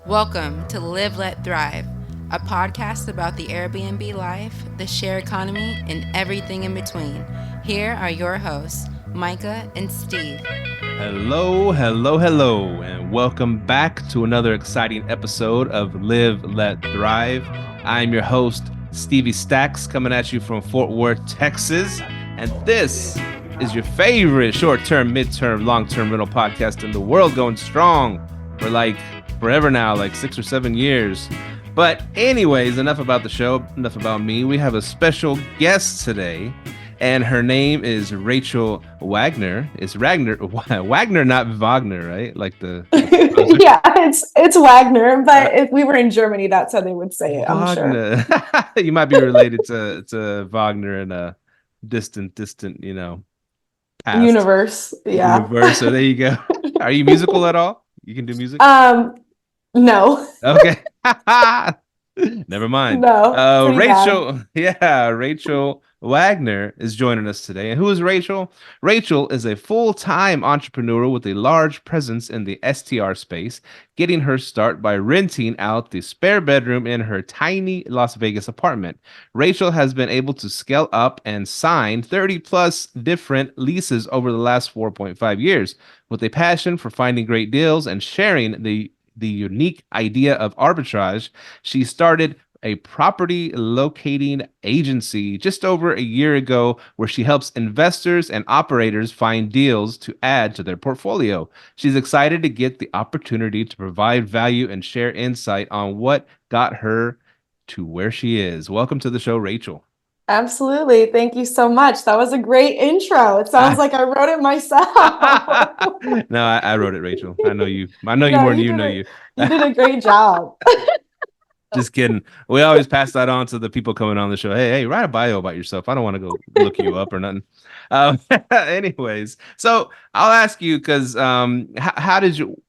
Welcome to Live, Let, Thrive, a podcast about the Airbnb life, the share economy, and everything in between. Here are your hosts, Micah and Steve. Hello, and welcome back to another exciting episode of Live, Let, Thrive. I'm your host, Stevie Stacks, coming at you from Fort Worth, Texas, and this is your favorite short-term, mid-term, long-term rental podcast in the world, going strong for forever now, 6 or 7 years. But anyways, enough about the show, enough about me. We have a special guest today, and her name is Rachel Wagner. It's Wagner, not Wagner, right? Yeah, it's Wagner, but if we were in Germany, that's how they would say it, I'm Wagner. sure. You might be related to Wagner in a distant, past Universe, yeah. universe. So there you go. Are you musical at all? You can do music? No. Okay. Never mind. No, pretty Rachel, Rachel Wagner is joining us today. And who is Rachel? Rachel is a full-time entrepreneur with a large presence in the STR space, getting her start by renting out the spare bedroom in her tiny Las Vegas apartment. Rachel has been able to scale up and sign 30 plus different leases over the last 4.5 years. With a passion for finding great deals and sharing the unique idea of arbitrage, she started a property locating agency just over a year ago where she helps investors and operators find deals to add to their portfolio. She's excited to get the opportunity to provide value and share insight on what got her to where she is. Welcome to the show, Rachel. Absolutely. Thank you so much. That was a great intro. It sounds like I wrote it myself. No, I wrote it, Rachel. I know you. I know you No, more than you know you. You did a great job. Just kidding. We always pass that on to the people coming on the show. Hey, write a bio about yourself. I don't want to go look you up or nothing. Anyways, so I'll ask you because why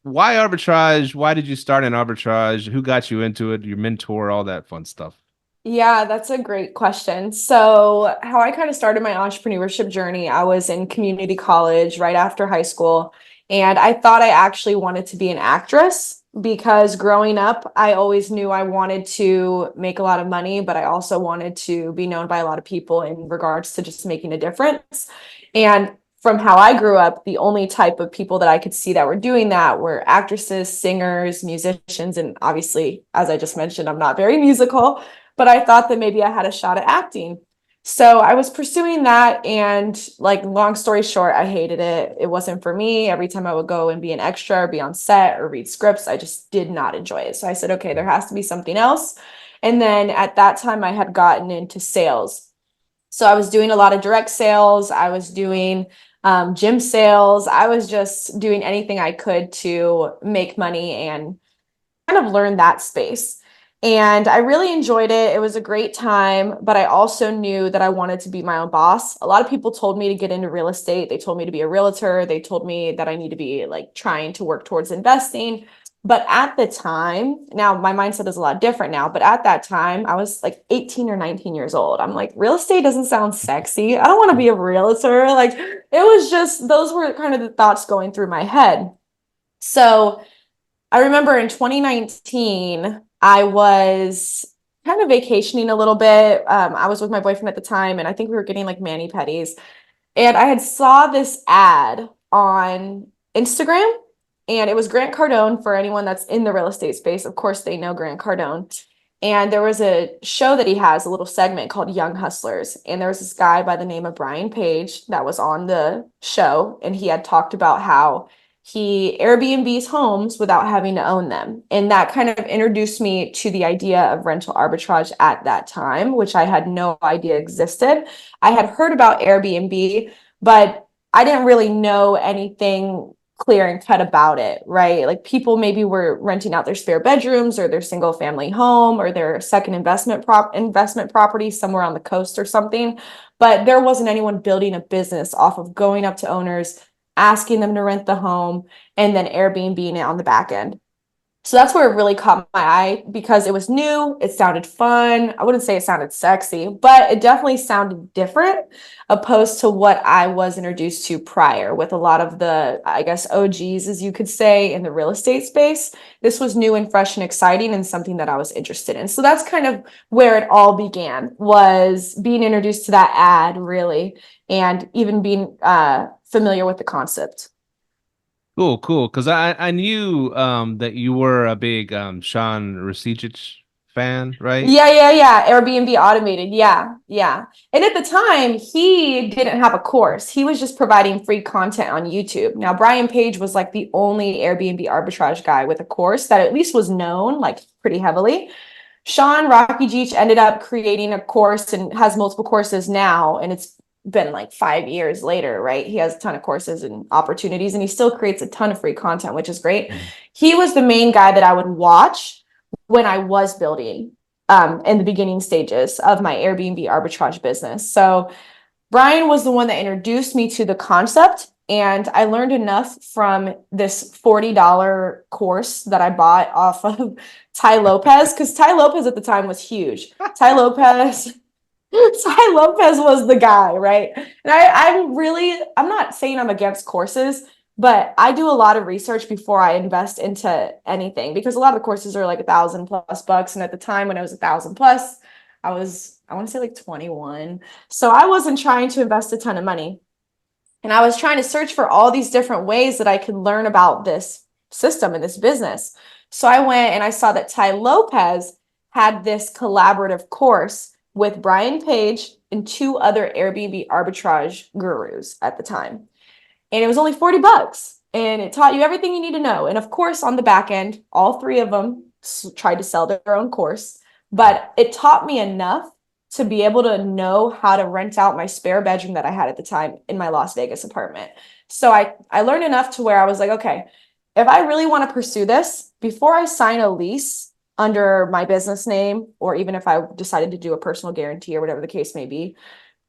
arbitrage? Why did you start in arbitrage? Who got you into it? Your mentor, all that fun stuff. Yeah, that's a great question. So, how I kind of started my entrepreneurship journey, I was in community college right after high school, and I thought I actually wanted to be an actress because growing up, I always knew I wanted to make a lot of money, but I also wanted to be known by a lot of people in regards to just making a difference. And from how I grew up, the only type of people that I could see that were doing that were actresses, singers, musicians, and obviously, as I just mentioned, I'm not very musical, but I thought that maybe I had a shot at acting. So I was pursuing that, and long story short, I hated it. It wasn't for me. Every time I would go and be an extra or be on set or read scripts, I just did not enjoy it. So I said, okay, there has to be something else. And then at that time, I had gotten into sales. So I was doing a lot of direct sales. I was doing gym sales. I was just doing anything I could to make money and kind of learn that space. And I really enjoyed it. It was a great time, but I also knew that I wanted to be my own boss. A lot of people told me to get into real estate. They told me to be a realtor. They told me that I need to be trying to work towards investing. But at the time, now my mindset is a lot different now, but at that time, I was 18 or 19 years old. I'm like, real estate doesn't sound sexy. I don't want to be a realtor. It was just, those were kind of the thoughts going through my head. So I remember in 2019, I was kind of vacationing a little bit. I was with my boyfriend at the time, and I think we were getting mani-pedis. And I had saw this ad on Instagram, and it was Grant Cardone. For anyone that's in the real estate space, of course, they know Grant Cardone. And there was a show that he has, a little segment called Young Hustlers. And there was this guy by the name of Brian Page that was on the show, and he had talked about how he Airbnbs homes without having to own them. And that kind of introduced me to the idea of rental arbitrage at that time, which I had no idea existed. I had heard about Airbnb, but I didn't really know anything clear and cut about it, right? People maybe were renting out their spare bedrooms or their single family home or their second investment property somewhere on the coast or something. But there wasn't anyone building a business off of going up to owners, asking them to rent the home, and then Airbnb it on the back end. So that's where it really caught my eye because it was new, it sounded fun. I wouldn't say it sounded sexy, but it definitely sounded different opposed to what I was introduced to prior with a lot of the, I guess, OGs, as you could say, in the real estate space. This was new and fresh and exciting and something that I was interested in. So that's kind of where it all began, was being introduced to that ad, really, and even being familiar with the concept. Cool. Because I knew that you were a big Sean Rasicic fan, right? Yeah. Airbnb automated. Yeah. And at the time, he didn't have a course. He was just providing free content on YouTube. Now, Brian Page was like the only Airbnb arbitrage guy with a course that at least was known like pretty heavily. Sean Rocky Geach ended up creating a course and has multiple courses now. And it's been like 5 years later, right? He has a ton of courses and opportunities, and he still creates a ton of free content, which is great. He was the main guy that I would watch when I was building in the beginning stages of my Airbnb arbitrage business. So Brian was the one that introduced me to the concept. And I learned enough from this $40 course that I bought off of Tai Lopez, because Tai Lopez at the time was huge. Tai Lopez Tai Lopez was the guy, right? And I'm not saying I'm against courses, but I do a lot of research before I invest into anything because a lot of the courses are like $1,000+ bucks. And at the time when it was 1,000+, I want to say like 21. So I wasn't trying to invest a ton of money. And I was trying to search for all these different ways that I could learn about this system and this business. So I went and I saw that Tai Lopez had this collaborative course with Brian Page and two other Airbnb arbitrage gurus at the time. And it was only 40 bucks. And it taught you everything you need to know. And of course, on the back end, all three of them tried to sell their own course. But it taught me enough to be able to know how to rent out my spare bedroom that I had at the time in my Las Vegas apartment. So I learned enough to where I was like, okay, if I really want to pursue this, before I sign a lease under my business name, or even if I decided to do a personal guarantee or whatever the case may be,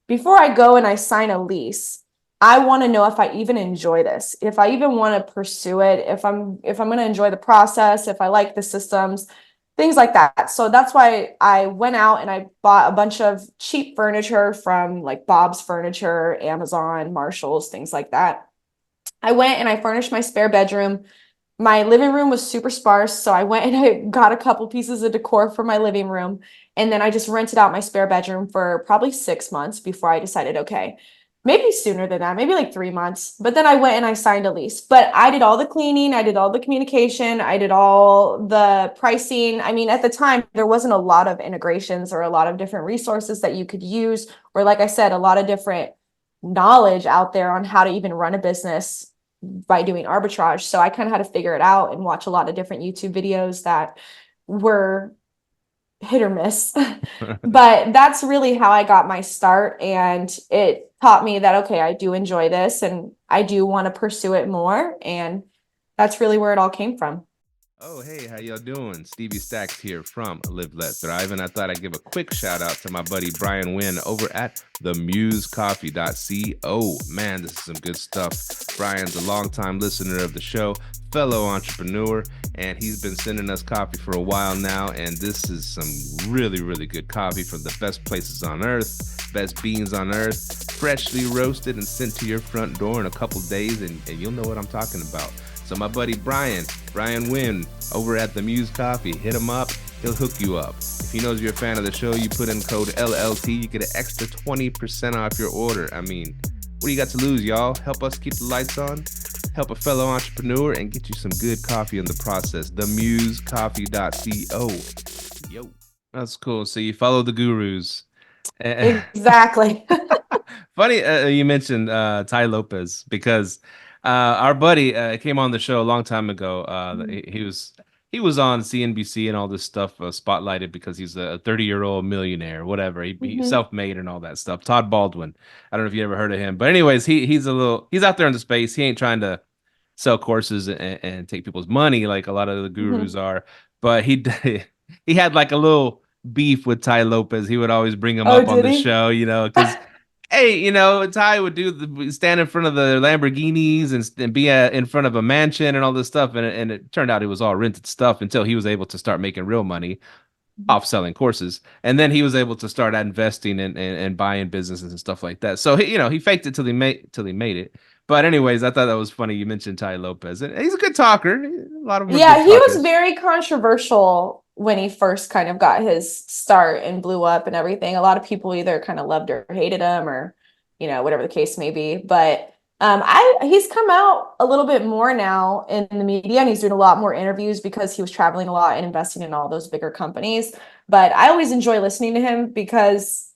before I go and I sign a lease, I want to know if I even enjoy this, if I even want to pursue it, if I'm going to enjoy the process, if I like the systems, things like that. So that's why I went out and I bought a bunch of cheap furniture from like Bob's Furniture, Amazon, Marshalls, things like that. I went and I furnished my spare bedroom. My living room was super sparse, so I went and I got a couple pieces of decor for my living room. And then I just rented out my spare bedroom for probably 6 months before I decided, okay, maybe sooner than that, maybe like 3 months. But then I went and I signed a lease. But I did all the cleaning, I did all the communication, I did all the pricing. I mean, at the time, there wasn't a lot of integrations or a lot of different resources that you could use, or like I said, a lot of different knowledge out there on how to even run a business by doing arbitrage. So I kind of had to figure it out and watch a lot of different YouTube videos that were hit or miss. But that's really how I got my start. And it taught me that, okay, I do enjoy this and I do want to pursue it more. And that's really where it all came from. Oh, hey, how y'all doing? Stevie Stacks here from Live Let Thrive, and I thought I'd give a quick shout out to my buddy Brian Wynn over at the musecoffee.co. Man, this is some good stuff. Brian's a longtime listener of the show, fellow entrepreneur, and he's been sending us coffee for a while now, and this is some really, really good coffee from the best places on earth, best beans on earth, freshly roasted and sent to your front door in a couple days, and you'll know what I'm talking about. So my buddy Brian Wynn over at the Muse Coffee, hit him up. He'll hook you up. If he knows you're a fan of the show, you put in code LLT, you get an extra 20% off your order. I mean, what do you got to lose, y'all? Help us keep the lights on, help a fellow entrepreneur, and get you some good coffee in the process. Themusecoffee.co. Yo, that's cool. So you follow the gurus. Exactly. Funny you mentioned Tai Lopez because our buddy came on the show a long time ago. He was on CNBC and all this stuff spotlighted because he's a 30-year-old millionaire, whatever. He's self-made and all that stuff. Todd Baldwin. I don't know if you ever heard of him, but anyways, he's out there in the space. He ain't trying to sell courses and take people's money like a lot of the gurus are. But he had like a little beef with Tai Lopez. He would always bring him up on the show, because Hey, Ty would stand in front of the Lamborghinis and be in front of a mansion and all this stuff, and it turned out it was all rented stuff until he was able to start making real money off selling courses, and then he was able to start investing and buying businesses and stuff like that. So he faked it till he made it. But anyways, I thought that was funny. You mentioned Tai Lopez, and he's a good talker. A lot of them are Yeah, good he was talkers. very controversial when he first kind of got his start and blew up and everything. A lot of people either kind of loved or hated him or, whatever the case may be. But he's come out a little bit more now in the media, and he's doing a lot more interviews because he was traveling a lot and investing in all those bigger companies. But I always enjoy listening to him because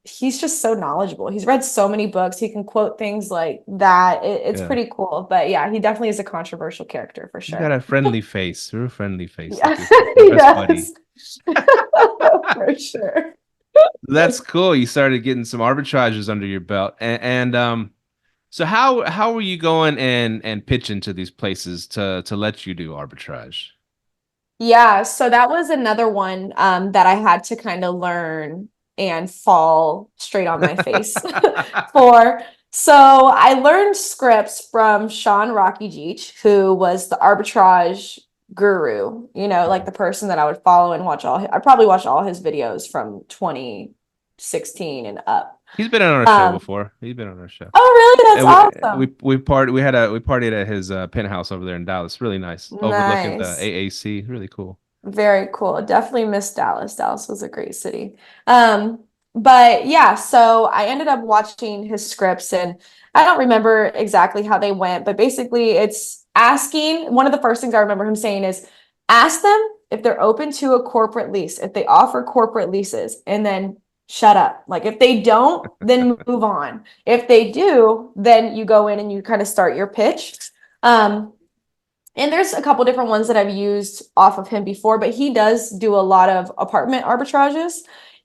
he's just so knowledgeable. He's read so many books. He can quote things like that. It's Yeah, prety cool. But yeah, he definitely is a controversial character for he's got sure. a friendly face, real friendly face, Yeah, like your he best buddy. does. For sure. That's cool. You started getting some arbitrages under your belt, and so how were you going and pitching to these places to let you do arbitrage? Yeah, so that was another one that I had to kind of learn and fall straight on my face for. So I learned scripts from Sean Rocky Geach, who was the arbitrage guru, like the person that I would follow and I probably watched all his videos from 2016 and up. He's been on our show Um, before. He's been on our show. oh, really? That's And awesome. we partied at his penthouse over there in Dallas. Really nice, overlooking the Nice. AAC. Really cool. Very cool. Definitely missed Dallas. Dallas was a great city. But yeah, so I ended up watching his scripts and I don't remember exactly how they went, but basically it's asking, one of the first things I remember him saying is ask them if they're open to a corporate lease, if they offer corporate leases, and then shut up. Like if they don't, then move on. If they do, then you go in and you kind of start your pitch. Um, and there's a couple different ones that I've used off of him before, but he does do a lot of apartment arbitrages.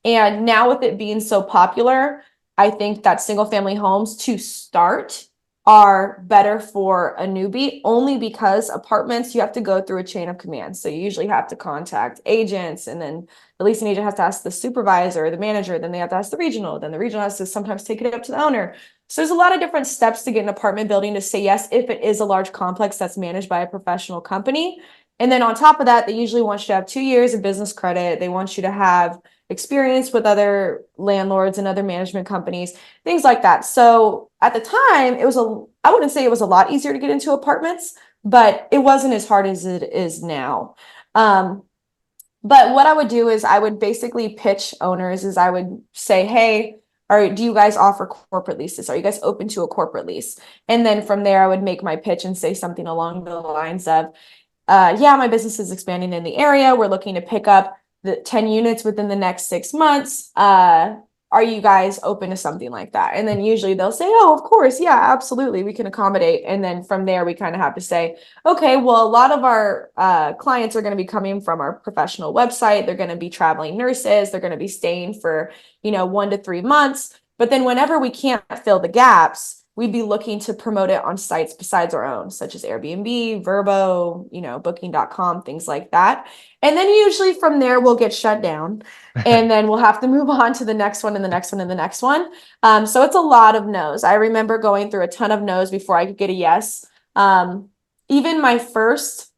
And now with it being so popular, I think that single family homes to start are better for a newbie only because apartments, you have to go through a chain of command. So you usually have to contact agents, and then the leasing agent has to ask the supervisor or the manager, then they have to ask the regional, then the regional has to sometimes take it up to the owner. So there's a lot of different steps to get an apartment building to say yes if it is a large complex that's managed by a professional company. And then on top of that, they usually want you to have 2 years of business credit. They want you to have experience with other landlords and other management companies, things like that. So at the time, I wouldn't say it was a lot easier to get into apartments, but it wasn't as hard as it is now. But what I would do is I would basically pitch owners is I would say, hey, do you guys offer corporate leases? Are you guys open to a corporate lease? And then from there, I would make my pitch and say something along the lines of, yeah, my business is expanding in the area. We're looking to pick up the 10 units within the next 6 months. Are you guys open to something like that? And then usually they'll say, oh, of course. Yeah, absolutely. We can accommodate. And then from there, we kind of have to say, okay, well, a lot of our clients are going to be coming from our professional website. They're going to be traveling nurses. They're going to be staying for, 1 to 3 months. But then whenever we can't fill the gaps, we'd be looking to promote it on sites besides our own, such as Airbnb, VRBO, booking.com, things like that. And then usually from there, we'll get shut down and then we'll have to move on to the next one and the next one and the next one. So it's a lot of no's. I remember going through a ton of no's before I could get a yes. Even my first,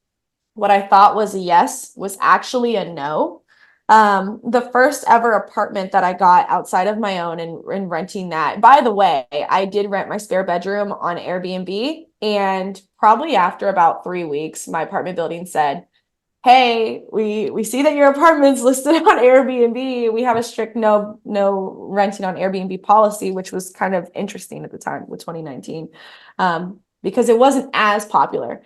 what I thought was a yes was actually a no. The first ever apartment that I got outside of my own and renting that, by the way, I did rent my spare bedroom on Airbnb, and probably after about 3 weeks, my apartment building said, hey, we see that your apartment's listed on Airbnb. We have a strict no renting on Airbnb policy, which was kind of interesting at the time with 2019, because it wasn't as popular.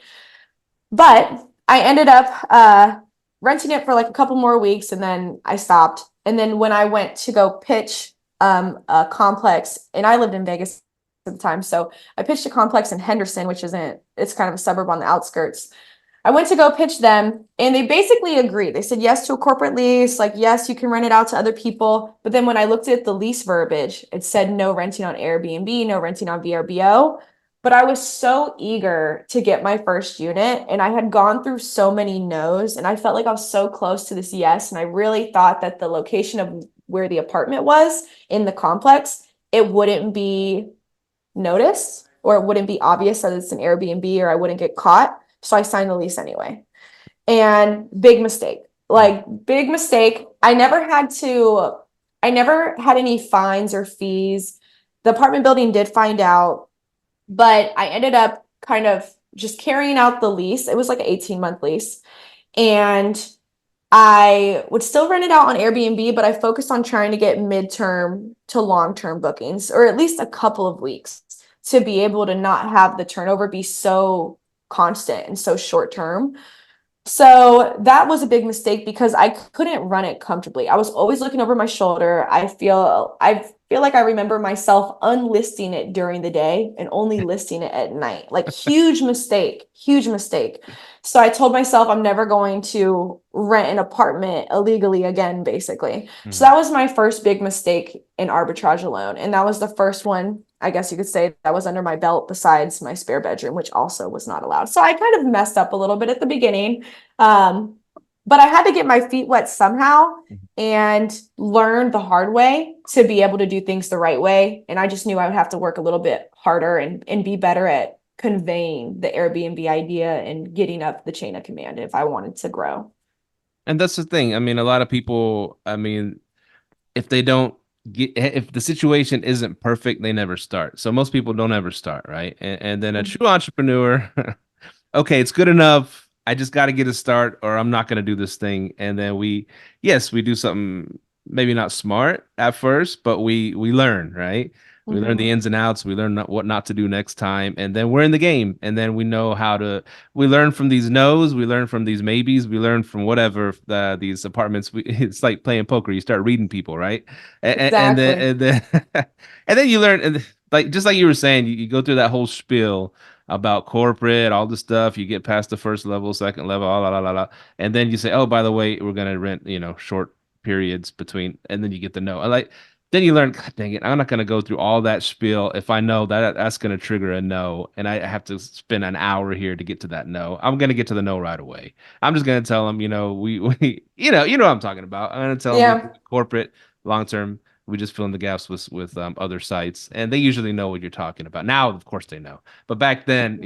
But I ended up renting it for like a couple more weeks, and then I stopped. And then when I went to go pitch a complex, and I lived in Vegas at the time, so I pitched a complex in Henderson, it's kind of a suburb on the outskirts. I went to go pitch them, and they basically agreed. They said yes to a corporate lease, like yes, you can rent it out to other people. But then when I looked at the lease verbiage, it said no renting on Airbnb, no renting on VRBO. But I was so eager to get my first unit, and I had gone through so many no's, and I felt like I was so close to this yes. And I really thought that the location of where the apartment was in the complex it wouldn't be noticed or it wouldn't be obvious that it's an Airbnb or I wouldn't get caught. So I signed the lease anyway. And big mistake, like big mistake. I never had any fines or fees. The apartment building did find out, but I ended up kind of just carrying out the lease. It was like an 18-month lease. And I would still rent it out on Airbnb, but I focused on trying to get midterm to long-term bookings, or at least a couple of weeks, to be able to not have the turnover be so constant and so short term. So that was a big mistake because I couldn't run it comfortably. I was always looking over my shoulder. I feel like I remember myself unlisting it during the day and only listing it at night. Like huge mistake, huge mistake. So I told myself I'm never going to rent an apartment illegally again, basically. So that was my first big mistake in arbitrage alone. And that was the first one, I guess you could say, that was under my belt besides my spare bedroom, which also was not allowed. So I kind of messed up a little bit at the beginning. But I had to get my feet wet somehow and learn the hard way to be able to do things the right way. And I just knew I would have to work a little bit harder and be better at conveying the Airbnb idea and getting up the chain of command if I wanted to grow. And that's the thing. I mean, a lot of people, if they don't if the situation isn't perfect, they never start. So most people don't ever start, right? And then a true entrepreneur, okay, it's good enough. I just got to get a start or I'm not going to do this thing. And then we do something maybe not smart at first, but we learn, right? We learn the ins and outs. We learn what not to do next time. And then we're in the game. And then we know we learn from these no's. We learn from these maybes. We learn from whatever these apartments. It's like playing poker. You start reading people, right? Exactly. And then, and then you learn, and like, just like you were saying, you go through that whole spiel about corporate, all the stuff. You get past the first level, second level, and then you say, "Oh, by the way, we're gonna rent, short periods between," and then you get the no. Then you learn, God dang it, I'm not gonna go through all that spiel if I know that that's gonna trigger a no, and I have to spend an hour here to get to that no. I'm gonna get to the no right away. I'm just gonna tell them, we what I'm talking about. I'm gonna tell them Yeah. corporate long term. We just fill in the gaps with other sites, and they usually know what you're talking about. Now, of course, they know. But back then,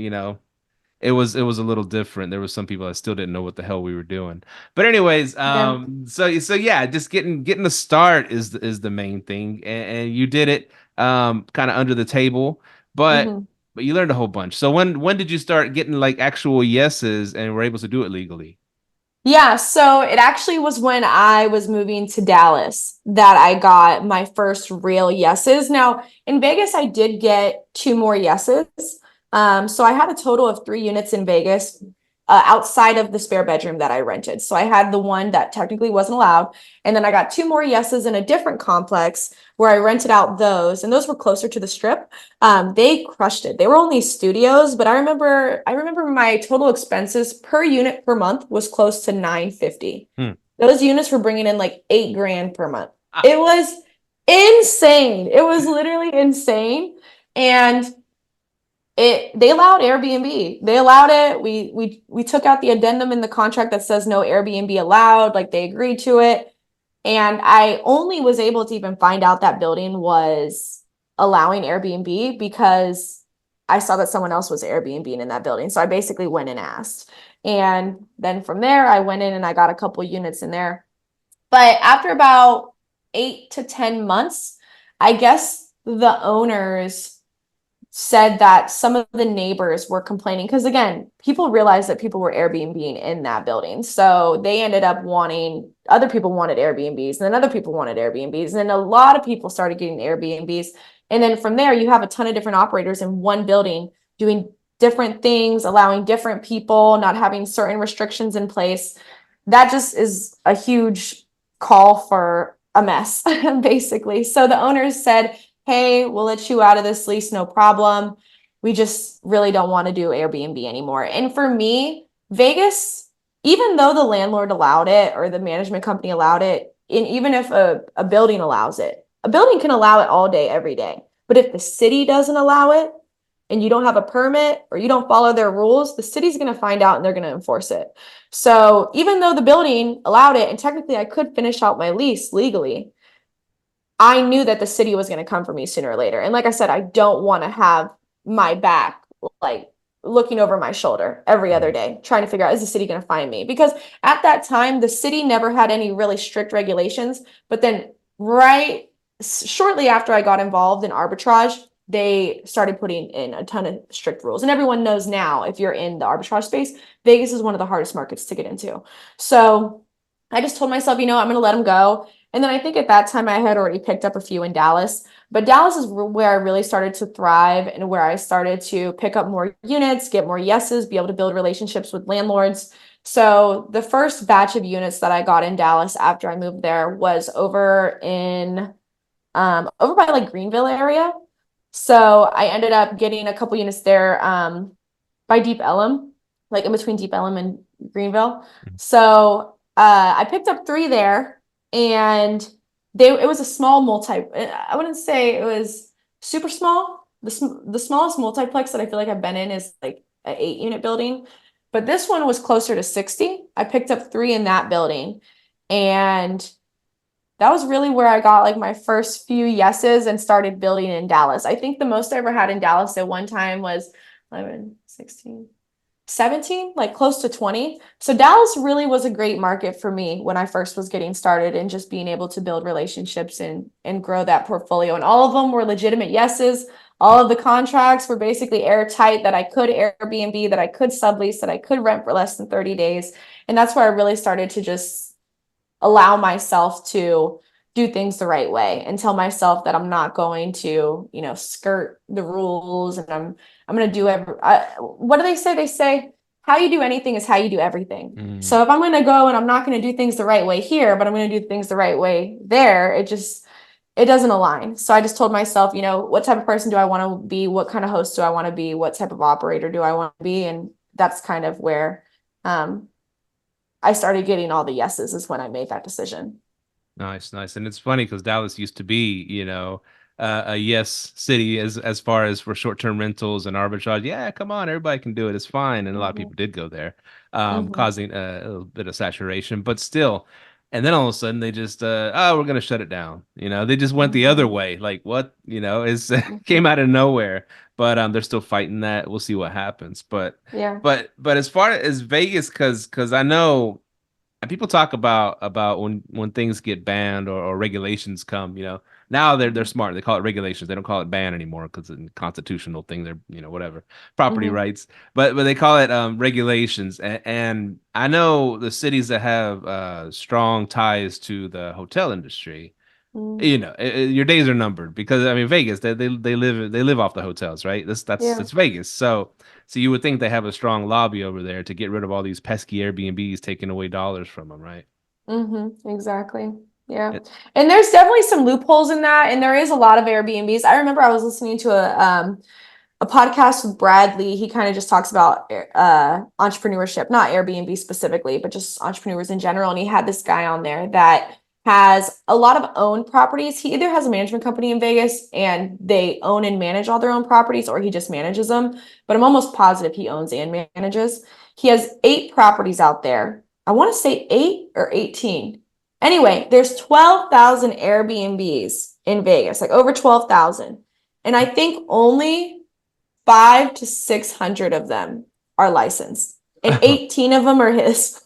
it was a little different. There was some people that still didn't know what the hell we were doing. But anyways, Yeah. so yeah, just getting the start is the main thing, and you did it kind of under the table, but Mhm. but you learned a whole bunch. So when did you start getting like actual yeses and were able to do it legally? Yeah, so it actually was when I was moving to Dallas that I got my first real yeses. Now, in Vegas, I did get two more yeses. So I had a total of 3 units in Vegas, outside of the spare bedroom that I rented. So I had the one that technically wasn't allowed, and then I got two more yeses in a different complex where I rented out those, and those were closer to the strip. They crushed it. They were only studios, but I remember my total expenses per unit per month was close to 950. Hmm. Those units were bringing in like 8 grand per month. Ah, It was insane. It was literally insane. And they allowed Airbnb. They allowed it. We took out the addendum in the contract that says no Airbnb allowed. Like they agreed to it. And I only was able to even find out that building was allowing Airbnb because I saw that someone else was Airbnb in that building. So I basically went and asked. And then from there, I went in and I got a couple units in there. But after about 8 to 10 months, I guess the owners said that some of the neighbors were complaining because again, people realized that people were Airbnb in that building. So they ended up other people wanted Airbnbs, and then other people wanted Airbnbs, and then a lot of people started getting Airbnbs. And then from there, you have a ton of different operators in one building doing different things, allowing different people, not having certain restrictions in place. That just is a huge call for a mess, basically. So the owners said, hey, we'll let you out of this lease, no problem. We just really don't want to do Airbnb anymore. And for me, Vegas, even though the landlord allowed it or the management company allowed it, and even if a building allows it, a building can allow it all day, every day. But if the city doesn't allow it and you don't have a permit or you don't follow their rules, the city's going to find out and they're going to enforce it. So even though the building allowed it, and technically I could finish out my lease legally, I knew that the city was going to come for me sooner or later. And like I said, I don't want to have my back like looking over my shoulder every other day, trying to figure out, is the city going to find me? Because at that time, the city never had any really strict regulations. But then shortly after I got involved in arbitrage, they started putting in a ton of strict rules. And everyone knows now, if you're in the arbitrage space, Vegas is one of the hardest markets to get into. So I just told myself, I'm going to let them go. And then I think at that time I had already picked up a few in Dallas, but Dallas is where I really started to thrive and where I started to pick up more units, get more yeses, be able to build relationships with landlords. So the first batch of units that I got in Dallas after I moved there was over by like Greenville area. So I ended up getting a couple units there by Deep Ellum, like in between Deep Ellum and Greenville. So I picked up 3 there. And it was a small I wouldn't say it was super small. The smallest multiplex that I feel like I've been in is like an 8-unit building, but this one was closer to 60. I picked up 3 in that building, and that was really where I got like my first few yeses and started building in Dallas. I think the most I ever had in Dallas at one time was 11, 16, 17, like close to 20. So Dallas really was a great market for me when I first was getting started and just being able to build relationships and grow that portfolio. And all of them were legitimate yeses. All of the contracts were basically airtight, that I could Airbnb, that I could sublease, that I could rent for less than 30 days. And that's where I really started to just allow myself to do things the right way and tell myself that I'm not going to, skirt the rules, and I'm going to do what do they say? They say how you do anything is how you do everything. So if I'm going to go and I'm not going to do things the right way here, but I'm going to do things the right way there, it doesn't align. So I just told myself, what type of person do I want to be? What kind of host do I want to be? What type of operator do I want to be? And that's kind of where I started getting all the yeses, is when I made that decision. Nice. And it's funny because Dallas used to be, a yes city as far as for short-term rentals and arbitrage. Yeah, come on, everybody can do it. It's fine. And a lot of people did go there, causing a little bit of saturation, but still. And then all of a sudden they just, we're going to shut it down. They just went the other way. Like what, is came out of nowhere, but they're still fighting that. We'll see what happens. But yeah, but as far as Vegas, because I know, and people talk about when things get banned or regulations come, now they're smart. They call it regulations. They don't call it ban anymore because it's a constitutional thing. They're, whatever, property rights, but they call it regulations. And I know the cities that have strong ties to the hotel industry, your days are numbered, because I mean Vegas, they live off the hotels, right? That's Vegas. So you would think they have a strong lobby over there to get rid of all these pesky Airbnbs taking away dollars from them, right? Exactly. Yeah. And there's definitely some loopholes in that. And there is a lot of Airbnbs. I remember I was listening to a podcast with Bradley. He kind of just talks about entrepreneurship, not Airbnb specifically, but just entrepreneurs in general. And he had this guy on there that has a lot of owned properties. He either has a management company in Vegas and they own and manage all their own properties, or he just manages them. But I'm almost positive he owns and manages. He has 8 properties out there. I want to say 8 or 18. Anyway, there's 12,000 Airbnbs in Vegas, like over 12,000. And I think only 500 to 600 of them are licensed, and 18 of them are his.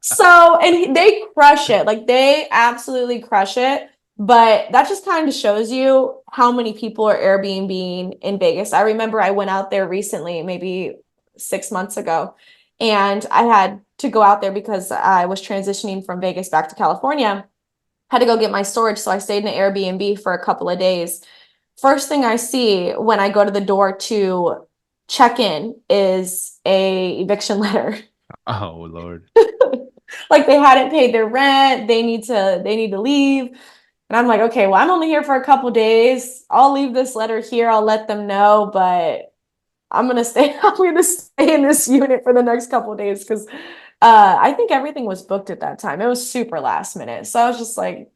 So, and they crush it. Like they absolutely crush it. But that just kind of shows you how many people are Airbnb in Vegas. I remember I went out there recently, maybe 6 months ago, and I had to go out there because I was transitioning from Vegas back to California. Had to go get my storage, so I stayed in an Airbnb for a couple of days. First thing I see when I go to the door to check in is a eviction letter. Oh Lord. Like they hadn't paid their rent, they need to leave. And I'm like, okay, well, I'm only here for a couple days. I'll leave this letter here. I'll let them know, but I'm gonna stay in this unit for the next couple of days, because I think everything was booked at that time. It was super last minute. So I was just like,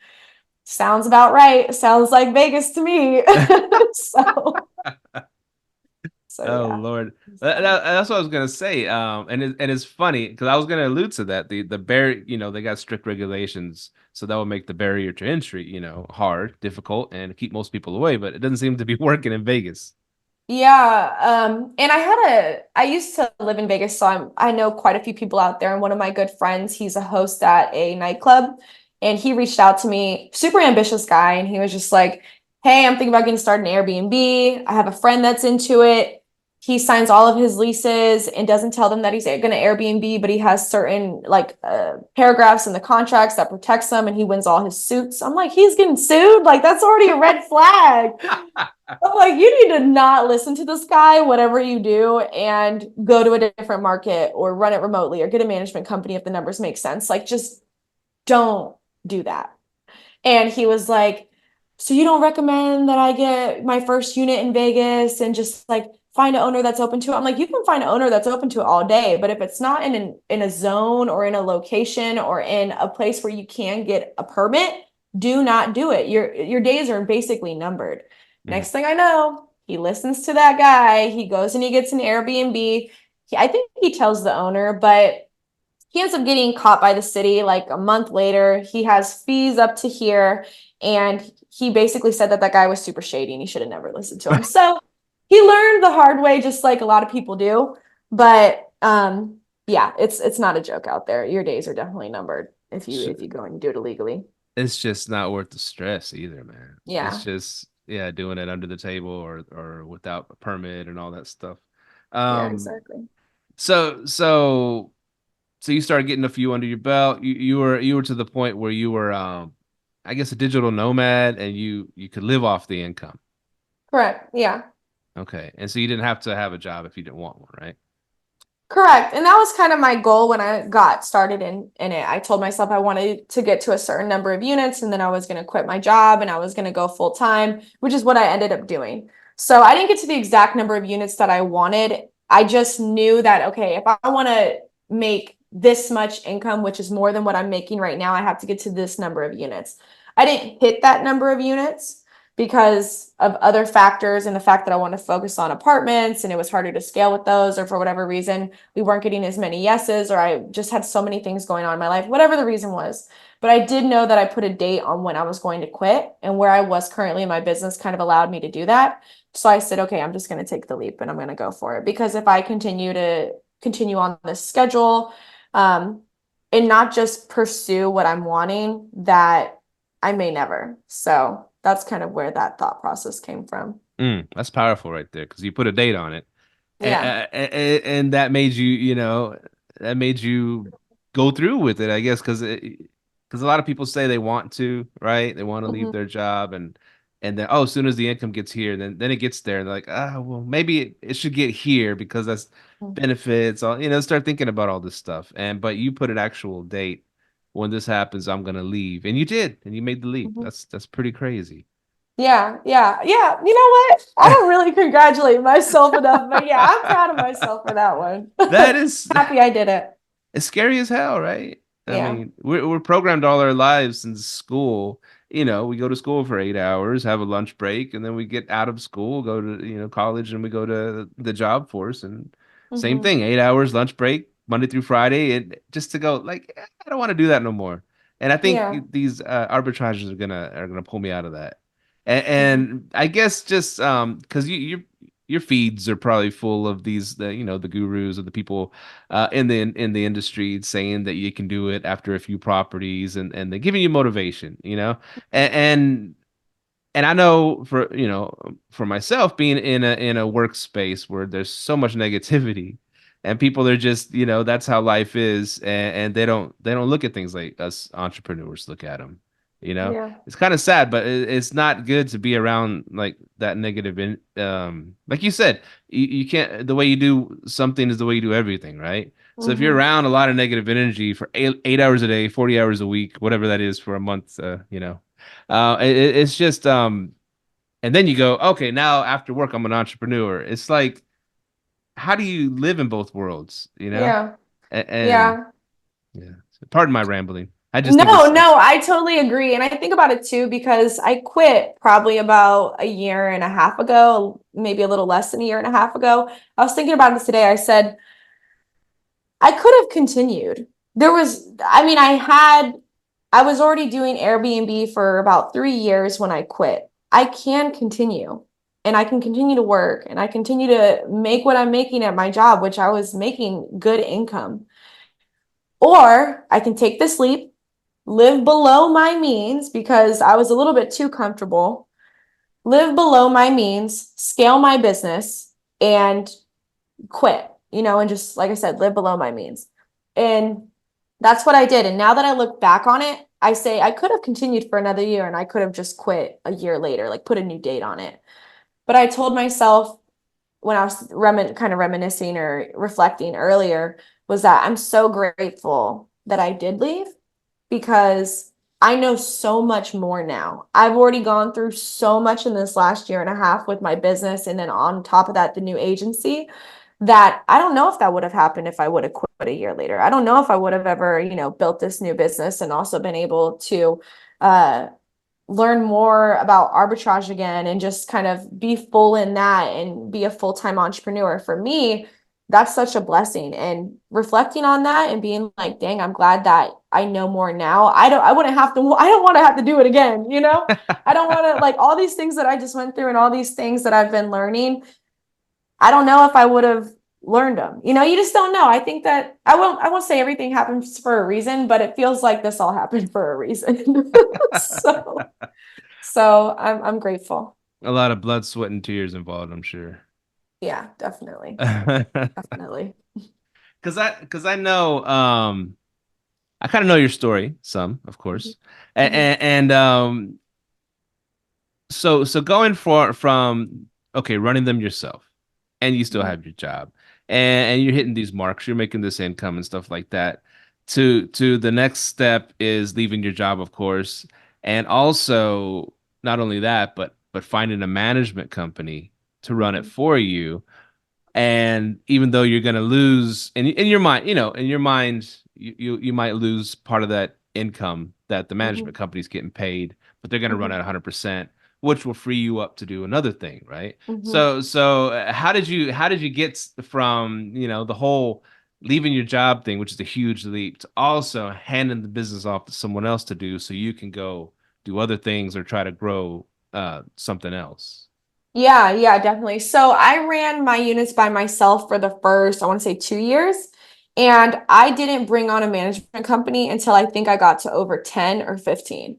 sounds about right. Sounds like Vegas to me. So So Oh yeah. Lord, that's what I was gonna say. And it's funny because I was gonna allude to that. The barrier, they got strict regulations, so that would make the barrier to entry, hard, difficult, and keep most people away. But it doesn't seem to be working in Vegas. Yeah, and I used to live in Vegas, so I know quite a few people out there. And one of my good friends, he's a host at a nightclub, and he reached out to me, super ambitious guy, and he was just like, "Hey, I'm thinking about getting started in Airbnb. I have a friend that's into it. He signs all of his leases and doesn't tell them that he's going to Airbnb, but he has certain like paragraphs in the contracts that protects them, and he wins all his suits." I'm like, "He's getting sued? Like that's already a red flag." I'm like, you need to not listen to this guy, whatever you do, and go to a different market or run it remotely or get a management company if the numbers make sense. Like, just don't do that. And he was like, so you don't recommend that I get my first unit in Vegas and just like find an owner that's open to it? I'm like, you can find an owner that's open to it all day, but if it's not in a zone or in a location or in a place where you can get a permit, do not do it. Your days are basically numbered. Mm. Next thing I know, he listens to that guy. He goes and he gets an Airbnb. I think he tells the owner, but he ends up getting caught by the city like a month later. He has fees up to here. And he basically said that that guy was super shady and he should have never listened to him. So he learned the hard way, just like a lot of people do. But yeah, it's not a joke out there. Your days are definitely numbered if you go and do it illegally. It's just not worth the stress either, man. It's Yeah. just doing it under the table or without a permit and all that stuff. Yeah, Um, exactly. so so so you started getting a few under your belt. You were to the point where you were I guess a digital nomad and you could live off the income. Correct. Yeah. Okay. And so you didn't have to have a job if you didn't want one, right? Correct. And that was kind of my goal when I got started in it. I told myself I wanted to get to a certain number of units and then I was going to quit my job and I was going to go full time, which is what I ended up doing. So I didn't get to the exact number of units that I wanted. I just knew that, okay, if I want to make this much income, which is more than what I'm making right now, I have to get to this number of units. I didn't hit that number of units because of other factors and the fact that I want to focus on apartments and it was harder to scale with those, or for whatever reason, we weren't getting as many yeses, or I just had so many things going on in my life, whatever the reason was. But I did know that I put a date on when I was going to quit, and where I was currently in my business kind of allowed me to do that. So I said, okay, I'm just going to take the leap and I'm going to go for it, because if I continue on this schedule, and not just pursue what I'm wanting, that I may never. So that's kind of where that thought process came from. That's powerful right there because you put a date on it, Yeah. and that made that made you go through with it, I guess, because a lot of people say they want to, right? They want to leave Mhm. their job and then as soon as the income gets here, then it gets there, and they're like, well, maybe it should get here because that's benefits, all start thinking about all this stuff. But you put an actual date when this happens, I'm gonna leave, and you did, and you made the leap. Mhm. That's pretty crazy. Yeah, yeah, yeah. You know what? I don't really congratulate myself enough, but yeah, I'm proud of myself for that one. That is Happy I did it. It's scary as hell, right? I Yeah. mean, we're programmed all our lives in school. We go to school for 8 hours, have a lunch break, and then we get out of school, go to, college, and we go to the job force. And same Hmm. thing, 8 hours, lunch break, Monday through Friday, and just to go like, I don't want to do that no more. And I Yeah. think these arbitrages are gonna pull me out of that. And, Mhm. and I guess just because your feeds are probably full of these the gurus or the people in the industry saying that you can do it after a few properties, and they're giving you motivation, and and I know for myself being in a workspace where there's so much negativity and people are just that's how life is, and they don't look at things like us entrepreneurs look at them. Yeah. It's kind of sad, but it's not good to be around like that negative like you said, you can't, the way you do something is the way you do everything, right? So if you're Hmm. around a lot of negative energy for 8 hours a day, 40 hours a week, whatever that is for a month, it's just and then you go, okay, now after work I'm an entrepreneur. It's like, how do you live in both worlds? Yeah. And Yeah. yeah. So pardon my rambling. I just think No, it's I totally agree. And I think about it too, because I quit probably about a year and a half ago, maybe a little less than a year and a half ago. I was thinking about it today. I said, I could have continued. I was already doing Airbnb for about 3 years when I quit. I can continue and I can continue to work and I continue to make what I'm making at my job, which I was making good income. Or I can take this leap, live below my means because I was a little bit too comfortable, live below my means, scale my business, and quit, and just, like I said, live below my means. And that's what I did. And now that I look back on it, I say I could have continued for another year and I could have just quit a year later, like put a new date on it. But I told myself when I was kind of reminiscing or reflecting earlier was that I'm so grateful that I did leave because I know so much more now. I've already gone through so much in this last year and a half with my business. And then on top of that, the new agency that I don't know if that would have happened if I would have quit a year later. I don't know if I would have ever, built this new business and also been able to uh, learn more about arbitrage again and just kind of be full in that and be a full-time entrepreneur. For me, that's such a blessing. And reflecting on that and being like, dang, I'm glad that I know more now. I don't want to have to do it again, I don't want to, like, all these things that I just went through and all these things that I've been learning. I don't know if I would have learned them. You just don't know. I think that I won't say everything happens for a reason, but it feels like this all happened for a reason. So I'm grateful. a lot of blood, sweat, and tears involved, I'm sure. Yeah, definitely. Because Definitely. I know I kind of know your story, some, of course, and so going from okay, running them yourself, and you still Mhm. have your job, and you're hitting these marks, you're making this income and stuff like that. To the next step is leaving your job, of course, and also not only that, but finding a management company to run it Mhm. for you. And even though you're going to lose in your mind, in your mind, you might lose part of that income that the management Mhm. company's getting paid, but they're going to run Mhm. at 100%, which will free you up to do another thing, right? Mhm. So how did you get from, the whole leaving your job thing, which is a huge leap, to also handing the business off to someone else to do so you can go do other things or try to grow something else? Yeah, definitely. So I ran my units by myself for the first, I want to say 2 years. And I didn't bring on a management company until I think I got to over 10 or 15.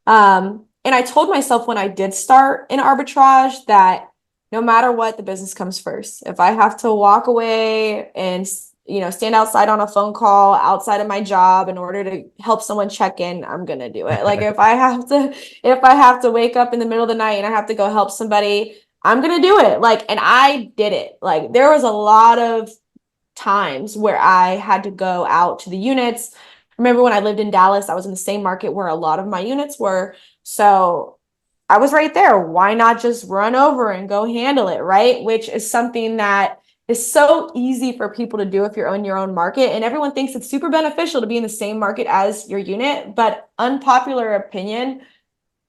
And I told myself when I did start in arbitrage that no matter what, the business comes first. If I have to walk away and stand outside on a phone call outside of my job in order to help someone check in, I'm gonna do it. Like if I have to wake up in the middle of the night and I have to go help somebody, I'm gonna do it. Like, and I did it. Like, there was a lot of times where I had to go out to the units. Remember when I lived in Dallas, I was in the same market where a lot of my units were. So I was right there. Why not just run over and go handle it, right? Which is something that is so easy for people to do if you're in your own market. And everyone thinks it's super beneficial to be in the same market as your unit. But unpopular opinion,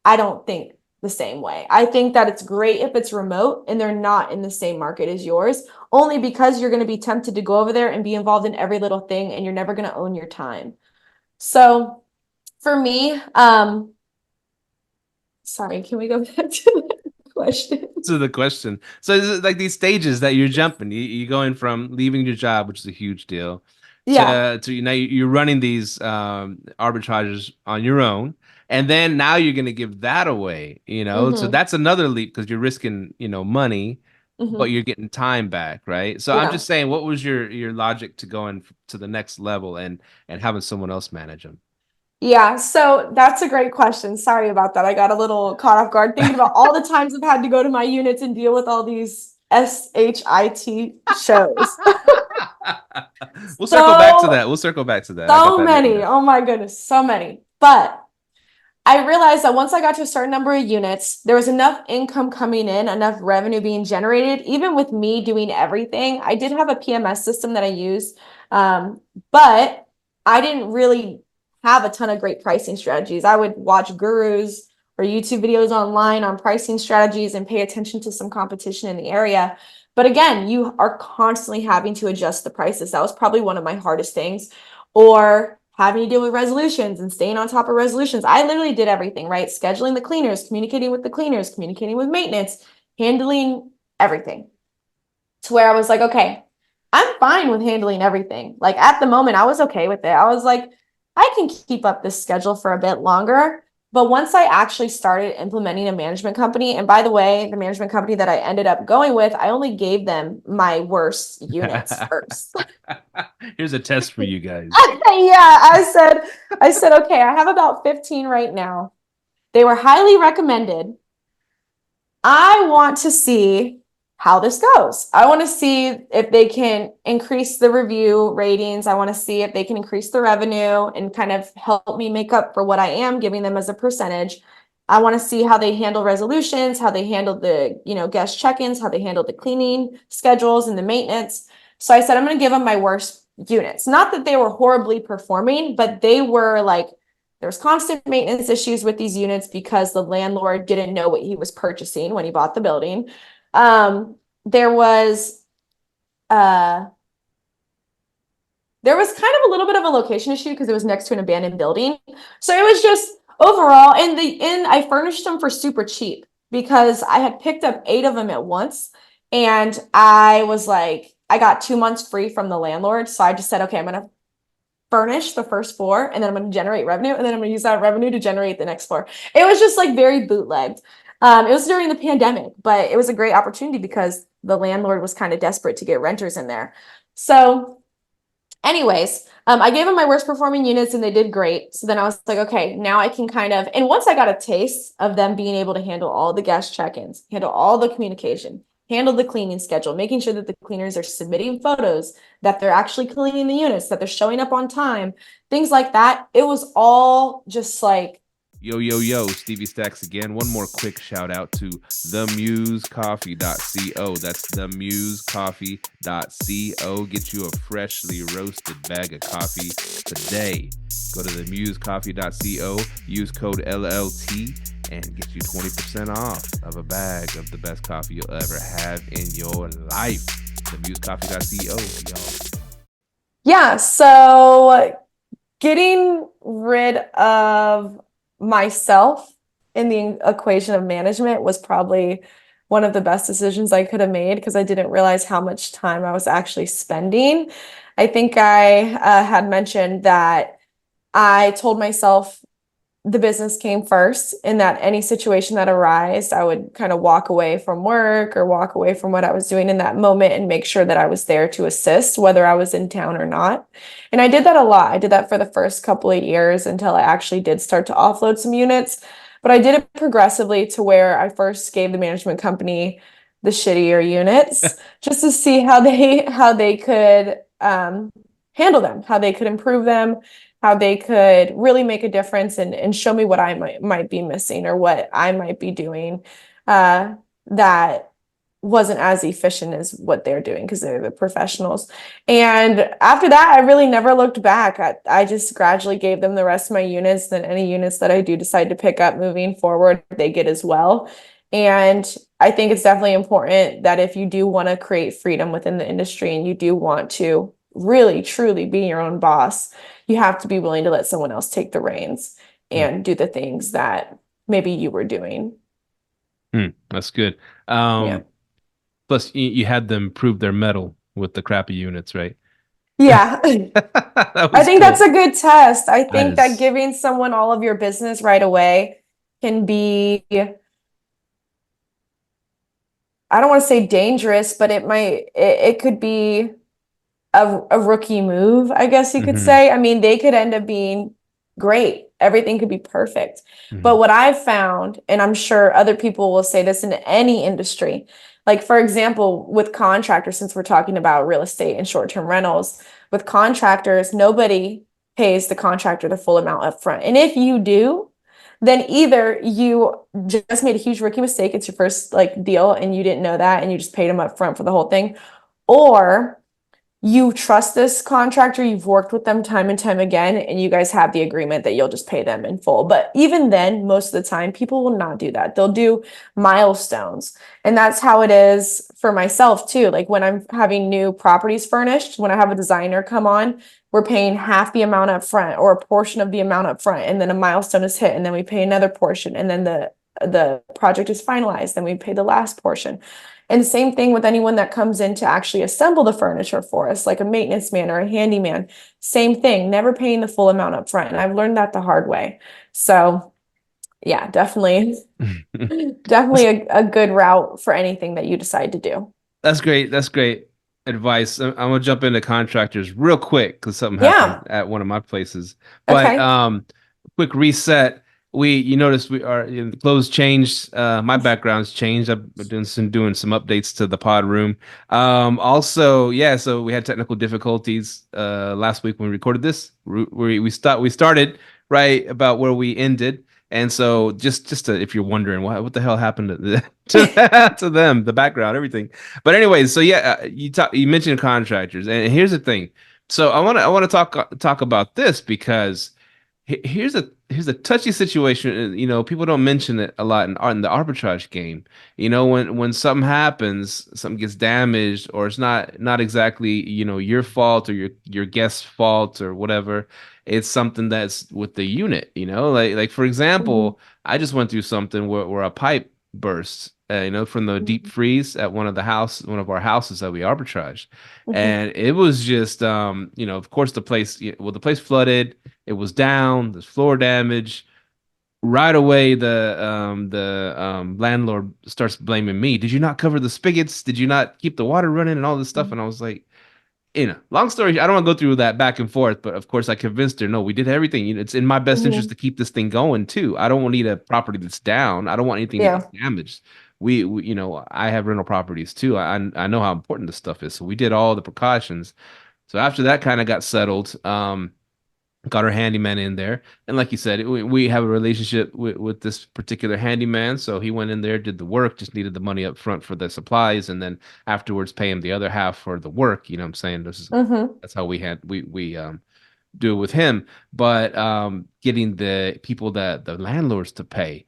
I don't think the same way. I think that it's great if it's remote and they're not in the same market as yours, only because you're going to be tempted to go over there and be involved in every little thing and you're never going to own your time. So for me, sorry, can we go back to the question? To the question. So it's like these stages that you're jumping. You're going from leaving your job, which is a huge deal, Yeah. to now you're running these arbitrages on your own, and then now you're going to give that away. So Mm-hmm. that's another leap because you're risking money, but Mm-hmm. you're getting time back, right? So I'm Yeah. just saying, what was your logic to going to the next level and having someone else manage them? Yeah, so that's a great question. Sorry about that. I got a little caught off guard thinking about all the times I've had to go to my units and deal with all these SHIT shows. We'll circle back to So, that. We'll circle back to that. I got so that written many. down. Oh my goodness, so many. But I realized that once I got to a certain number of units, there was enough income coming in, enough revenue being generated, even with me doing everything. I did have a PMS system that I used, but I didn't really have a ton of great pricing strategies. I would watch gurus or YouTube videos online on pricing strategies and pay attention to some competition in the area. But again, you are constantly having to adjust the prices. That was probably one of my hardest things. Or having to deal with resolutions and staying on top of resolutions. I literally did everything, right? Scheduling the cleaners, communicating with the cleaners, communicating with maintenance, handling everything. To where I was like, okay, I'm fine with handling everything. Like at the moment, I was okay with it. I was like, I can keep up this schedule for a bit longer. But once I actually started implementing a management company, and by the way, the management company that I ended up going with, I only gave them my worst units first. Here's a test for you guys. Yeah, I said, okay, I have about 15 right now. They were highly recommended. I want to see how this goes. I want to see if they can increase the review ratings. I want to see if they can increase the revenue and kind of help me make up for what I am giving them as a percentage. I want to see how they handle resolutions, how they handle the, guest check-ins, how they handle the cleaning schedules and the maintenance. So I said, I'm going to give them my worst units. Not that they were horribly performing, but they were like, there's constant maintenance issues with these units because the landlord didn't know what he was purchasing when he bought the building. There was kind of a little bit of a location issue because it was next to an abandoned building. So it was just overall, and I furnished them for super cheap because I had picked up 8 of them at once. And I was like, I got 2 months free from the landlord. So I just said, okay, I'm going to furnish the first 4 and then I'm going to generate revenue. And then I'm going to use that revenue to generate the next 4. It was just like very bootlegged. It was during the pandemic, but it was a great opportunity because the landlord was kind of desperate to get renters in there. So anyways, I gave them my worst performing units and they did great. So then I was like, okay, now I can and once I got a taste of them being able to handle all the guest check-ins, handle all the communication, handle the cleaning schedule, making sure that the cleaners are submitting photos, that they're actually cleaning the units, that they're showing up on time, things like that. It was all just like, Yo, Stevie Stacks again. One more quick shout out to themusecoffee.co. That's themusecoffee.co. Get you a freshly roasted bag of coffee today. Go to themusecoffee.co, use code LLT, and get you 20% off of a bag of the best coffee you'll ever have in your life. Themusecoffee.co, y'all. Yeah, so getting rid of myself in the equation of management was probably one of the best decisions I could have made because I didn't realize how much time I was actually spending. I think I had mentioned that I told myself the business came first and that any situation that arose, I would kind of walk away from work or walk away from what I was doing in that moment and make sure that I was there to assist, whether I was in town or not. And I did that a lot. I did that for the first couple of years until I actually did start to offload some units. But I did it progressively to where I first gave the management company the shittier units just to see how they could handle them, how they could improve them, how they could really make a difference and show me what I might be missing or what I might be doing that wasn't as efficient as what they're doing because they're the professionals. And after that, I really never looked back. I just gradually gave them the rest of my units. Then any units that I do decide to pick up moving forward, they get as well. And I think it's definitely important that if you do want to create freedom within the industry and you do want to really, truly be your own boss, you have to be willing to let someone else take the reins and do the things that maybe you were doing. That's good. Yeah. Plus, you had them prove their mettle with the crappy units, right? Yeah. I think that's a good test. I think that giving someone all of your business right away can be, I don't want to say dangerous, but it could be a rookie move, I guess you could say. I mean, they could end up being great. Everything could be perfect. But what I've found, and I'm sure other people will say this in any industry, like for example, with contractors, since we're talking about real estate and short-term rentals, with contractors, nobody pays the contractor the full amount up front. And if you do, then either you just made a huge rookie mistake, it's your first like deal and you didn't know that and you just paid them up front for the whole thing, or you trust this contractor, you've worked with them time and time again, and you guys have the agreement that you'll just pay them in full. But even then, most of the time, people will not do that. They'll do milestones. And that's how it is for myself too. Like when I'm having new properties furnished, when I have a designer come on, we're paying half the amount up front or a portion of the amount up front, and then a milestone is hit, and then we pay another portion, and then the project is finalized, then we pay the last portion. And same thing with anyone that comes in to actually assemble the furniture for us, like a maintenance man or a handyman. Same thing, never paying the full amount up front. And I've learned that the hard way. So yeah, definitely, definitely a good route for anything that you decide to do. That's great. That's great advice. I'm gonna jump into contractors real quick because something Yeah. happened at one of my places. But Okay. quick reset. You noticed the clothes changed. My background's changed. I've been doing some updates to the pod room. Also, yeah. So we had technical difficulties last week when we recorded this. We started right about where we ended. And so just if you're wondering what the hell happened to them, the background, everything. But anyways, so yeah, you mentioned contractors, and here's the thing. So I want to talk about this because here's a touchy situation. You know, people don't mention it a lot in the arbitrage game. You know, when something happens, something gets damaged, or it's not exactly your fault or your guest's fault or whatever. It's something that's with the unit. You know, like for Mhm. example, I just went through something where a pipe burst. From the deep Mhm. freeze at one of our houses that we arbitraged, Mhm. and it was just of course the place flooded. It was down. There's floor damage. Right away, the landlord starts blaming me. Did you not cover the spigots? Did you not keep the water running and all this stuff? And I was like, long story. I don't want to go through that back and forth, but of course, I convinced her. No, we did everything. It's in my best interest Mhm. to keep this thing going too. I don't want to need a property that's down. I don't want anything to Yeah. get damaged. I have rental properties too. I know how important this stuff is. So we did all the precautions. So after that kind of got settled, got our handyman in there, and like you said, we have a relationship with this particular handyman, so he went in there, did the work, just needed the money up front for the supplies, and then afterwards pay him the other half for the work. You know what I'm saying? Mhm. That's how we do it with him. But getting the people, that the landlords, to pay,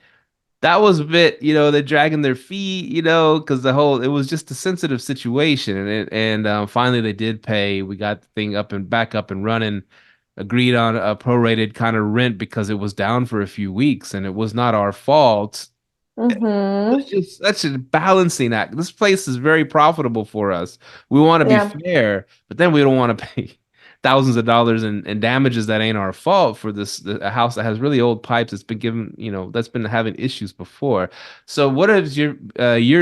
that was a bit, they're dragging their feet, because it was just a sensitive situation. And finally they did pay. We got the thing back up and running, agreed on a prorated kind of rent because it was down for a few weeks and it was not our fault. It's Mhm. just such a balancing act. This place is very profitable for us. We want to be Yeah. fair, but then we don't want to pay thousands of dollars in damages that ain't our fault for a house that has really old pipes that's been that's been having issues before. So what has your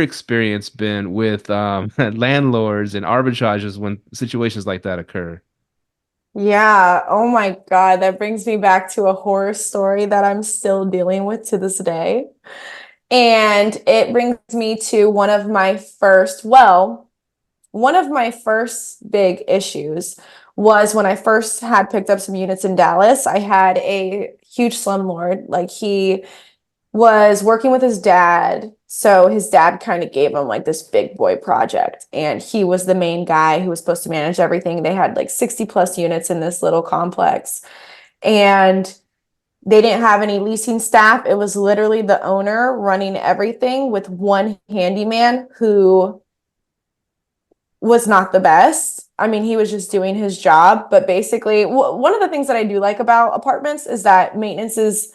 experience been with landlords and arbitrages when situations like that occur? Yeah. Oh my God. That brings me back to a horror story that I'm still dealing with to this day. And it brings me to one of my first big issues was when I first had picked up some units in Dallas. I had a huge slumlord. Like he was working with his dad. So his dad kind of gave him like this big boy project. And he was the main guy who was supposed to manage everything. They had like 60 plus units in this little complex. And they didn't have any leasing staff. It was literally the owner running everything with one handyman who was not the best. I mean, he was just doing his job. But basically, one of the things that I do like about apartments is that maintenance is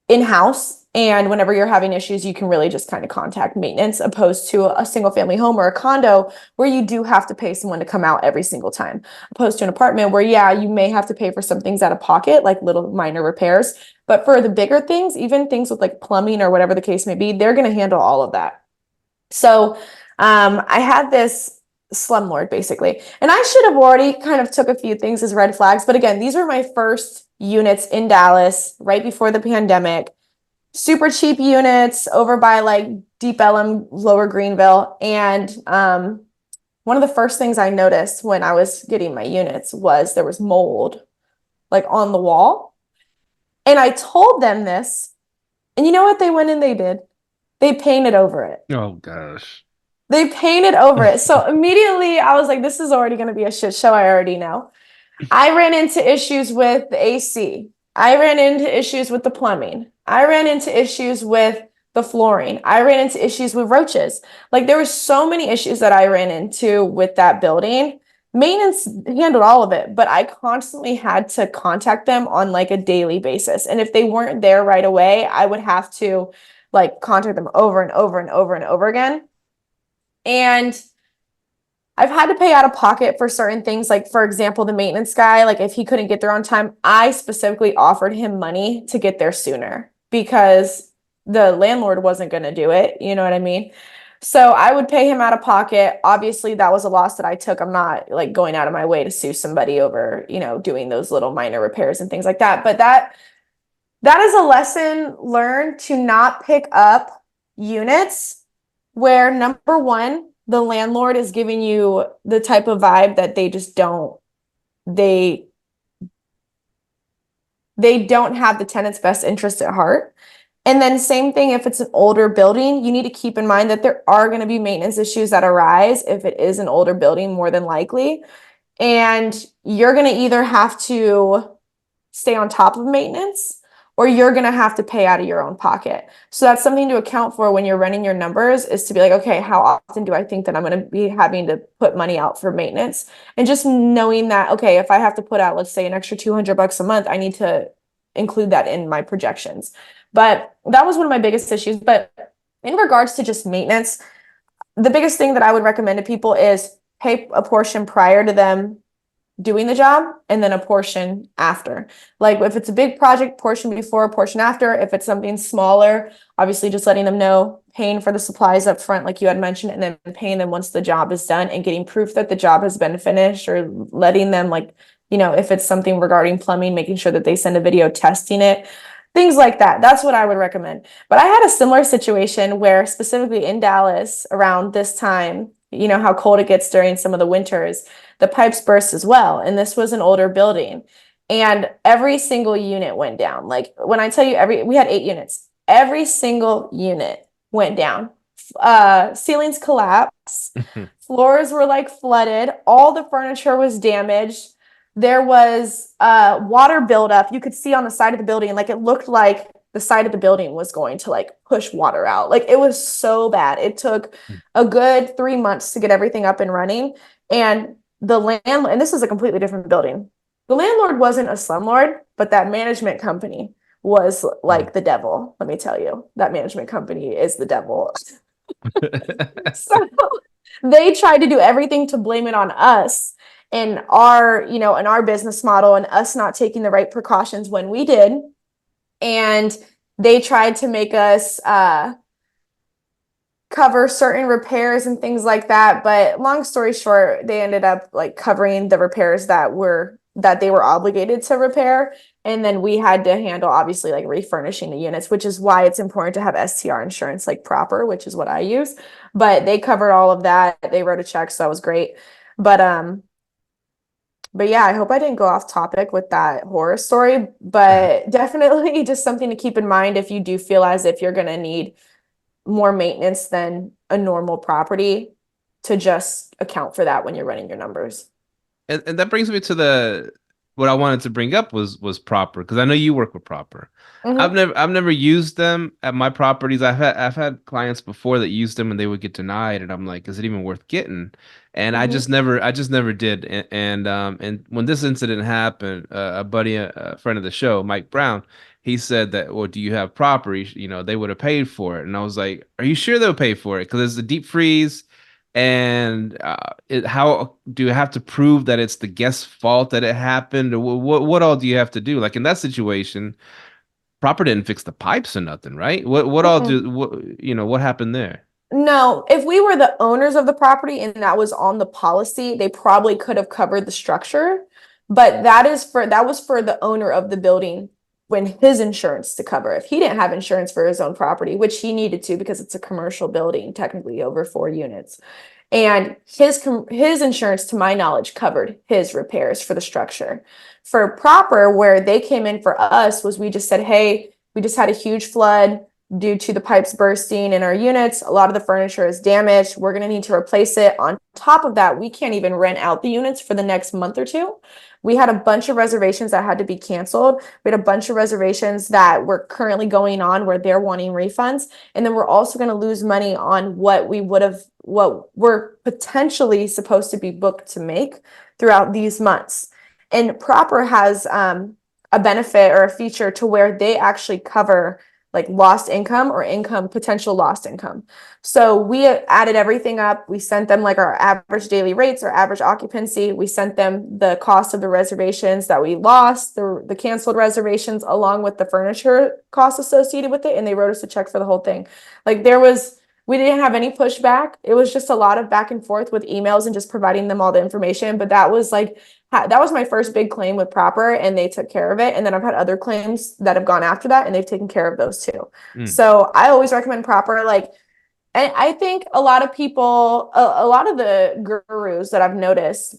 in-house. And whenever you're having issues, you can really just kind of contact maintenance, opposed to a single family home or a condo where you do have to pay someone to come out every single time, opposed to an apartment where, yeah, you may have to pay for some things out of pocket, like little minor repairs. But for the bigger things, even things with like plumbing or whatever the case may be, they're going to handle all of that. So I had this slumlord basically, and I should have already kind of took a few things as red flags. But again, these were my first units in Dallas right before the pandemic. Super cheap units over by like Deep Ellum, Lower Greenville. And one of the first things I noticed when I was getting my units was there was mold like on the wall. And I told them this, and you know what they went and they did? They painted over it. Oh gosh. They painted over it. So immediately I was like, this is already going to be a shit show. I already know. I ran into issues with the AC. I ran into issues with the plumbing. I ran into issues with the flooring. I ran into issues with roaches. Like there were so many issues that I ran into with that building. Maintenance handled all of it, but I constantly had to contact them on like a daily basis. And if they weren't there right away, I would have to like contact them over and over and over and over again. And I've had to pay out of pocket for certain things. Like, for example, the maintenance guy, like if he couldn't get there on time, I specifically offered him money to get there sooner because the landlord wasn't going to do it. You know what I mean? So I would pay him out of pocket. Obviously, that was a loss that I took. I'm not like going out of my way to sue somebody over, doing those little minor repairs and things like that. But that is a lesson learned to not pick up units where number one, the landlord is giving you the type of vibe that they just don't, they don't have the tenant's best interest at heart. And then same thing, if it's an older building, you need to keep in mind that there are going to be maintenance issues that arise if it is an older building, more than likely. And you're going to either have to stay on top of maintenance or you're going to have to pay out of your own pocket. So that's something to account for when you're running your numbers, is to be like, okay, how often do I think that I'm going to be having to put money out for maintenance? And just knowing that, okay, if I have to put out, let's say, an extra $200 a month, I need to include that in my projections. But that was one of my biggest issues. But in regards to just maintenance, the biggest thing that I would recommend to people is pay a portion prior to them doing the job and then a portion after. Like if it's a big project, portion before, portion after. If it's something smaller, obviously just letting them know, paying for the supplies up front, like you had mentioned, and then paying them once the job is done and getting proof that the job has been finished, or letting them, like, if it's something regarding plumbing, making sure that they send a video testing it. Things like that. That's what I would recommend. But I had a similar situation where, specifically in Dallas around this time, how cold it gets during some of the winters, the pipes burst as well. And this was an older building. And every single unit went down. Like when I tell you we had 8 units, every single unit went down. Ceilings collapsed. Floors were like flooded. All the furniture was damaged. There was water buildup. You could see on the side of the building, like it looked like the side of the building was going to like push water out. Like it was so bad. It took a good 3 months to get everything up and running. And the landlord, and this is a completely different building. The landlord wasn't a slumlord, but that management company was like the devil. Let me tell you, that management company is the devil. So they tried to do everything to blame it on us and our business model, and us not taking the right precautions when we did. And they tried to make us cover certain repairs and things like that. But long story short, they ended up like covering the repairs that they were obligated to repair. And then we had to handle, obviously, like refurnishing the units, which is why it's important to have STR insurance, like proper, which is what I use. But they covered all of that. They wrote a check, so that was great. But yeah, I hope I didn't go off topic with that horror story, but definitely just something to keep in mind if you do feel as if you're going to need more maintenance than a normal property, to just account for that when you're running your numbers. And that brings me to what I wanted to bring up was proper, because I know you work with proper. Mm-hmm. I've never used them at my properties. I've had clients before that used them and they would get denied, and I'm like, is it even worth getting? And I just never did. And when this incident happened, a buddy, a friend of the show, Mike Brown, he said that, well, do you have proper? They would have paid for it. And I was like, are you sure they'll pay for it? Because there's the deep freeze. And how do you have to prove that it's the guest's fault that it happened? Or what all do you have to do? Like in that situation, proper didn't fix the pipes or nothing, right? What all what happened there? No, if we were the owners of the property and that was on the policy, they probably could have covered the structure. But that was for the owner of the building, when his insurance to cover. If he didn't have insurance for his own property, which he needed to because it's a commercial building, technically over 4 units. And his insurance, to my knowledge, covered his repairs for the structure. For proper, where they came in for us, was we just said, hey, we just had a huge flood. due to the pipes bursting in our units. A lot of the furniture is damaged. We're going to need to replace it. On top of that, we can't even rent out the units for the next month or two. We had a bunch of reservations that had to be canceled. We had a bunch of reservations that were currently going on where they're wanting refunds. And then we're also going to lose money on what we're potentially supposed to be booked to make throughout these months. And BRRRR has a benefit or a feature to where they actually cover like lost income or potential lost income. So we added everything up. We sent them like our average daily rates, our average occupancy. We sent them the cost of the reservations that we lost, the canceled reservations, along with the furniture costs associated with it. And they wrote us a check for the whole thing. Like we didn't have any pushback. It was just a lot of back and forth with emails and just providing them all the information. But that was my first big claim with BRRRR, and they took care of it. And then I've had other claims that have gone after that, and they've taken care of those too. So I always recommend BRRRR. Like, and I think a lot of people, a lot of the gurus that I've noticed,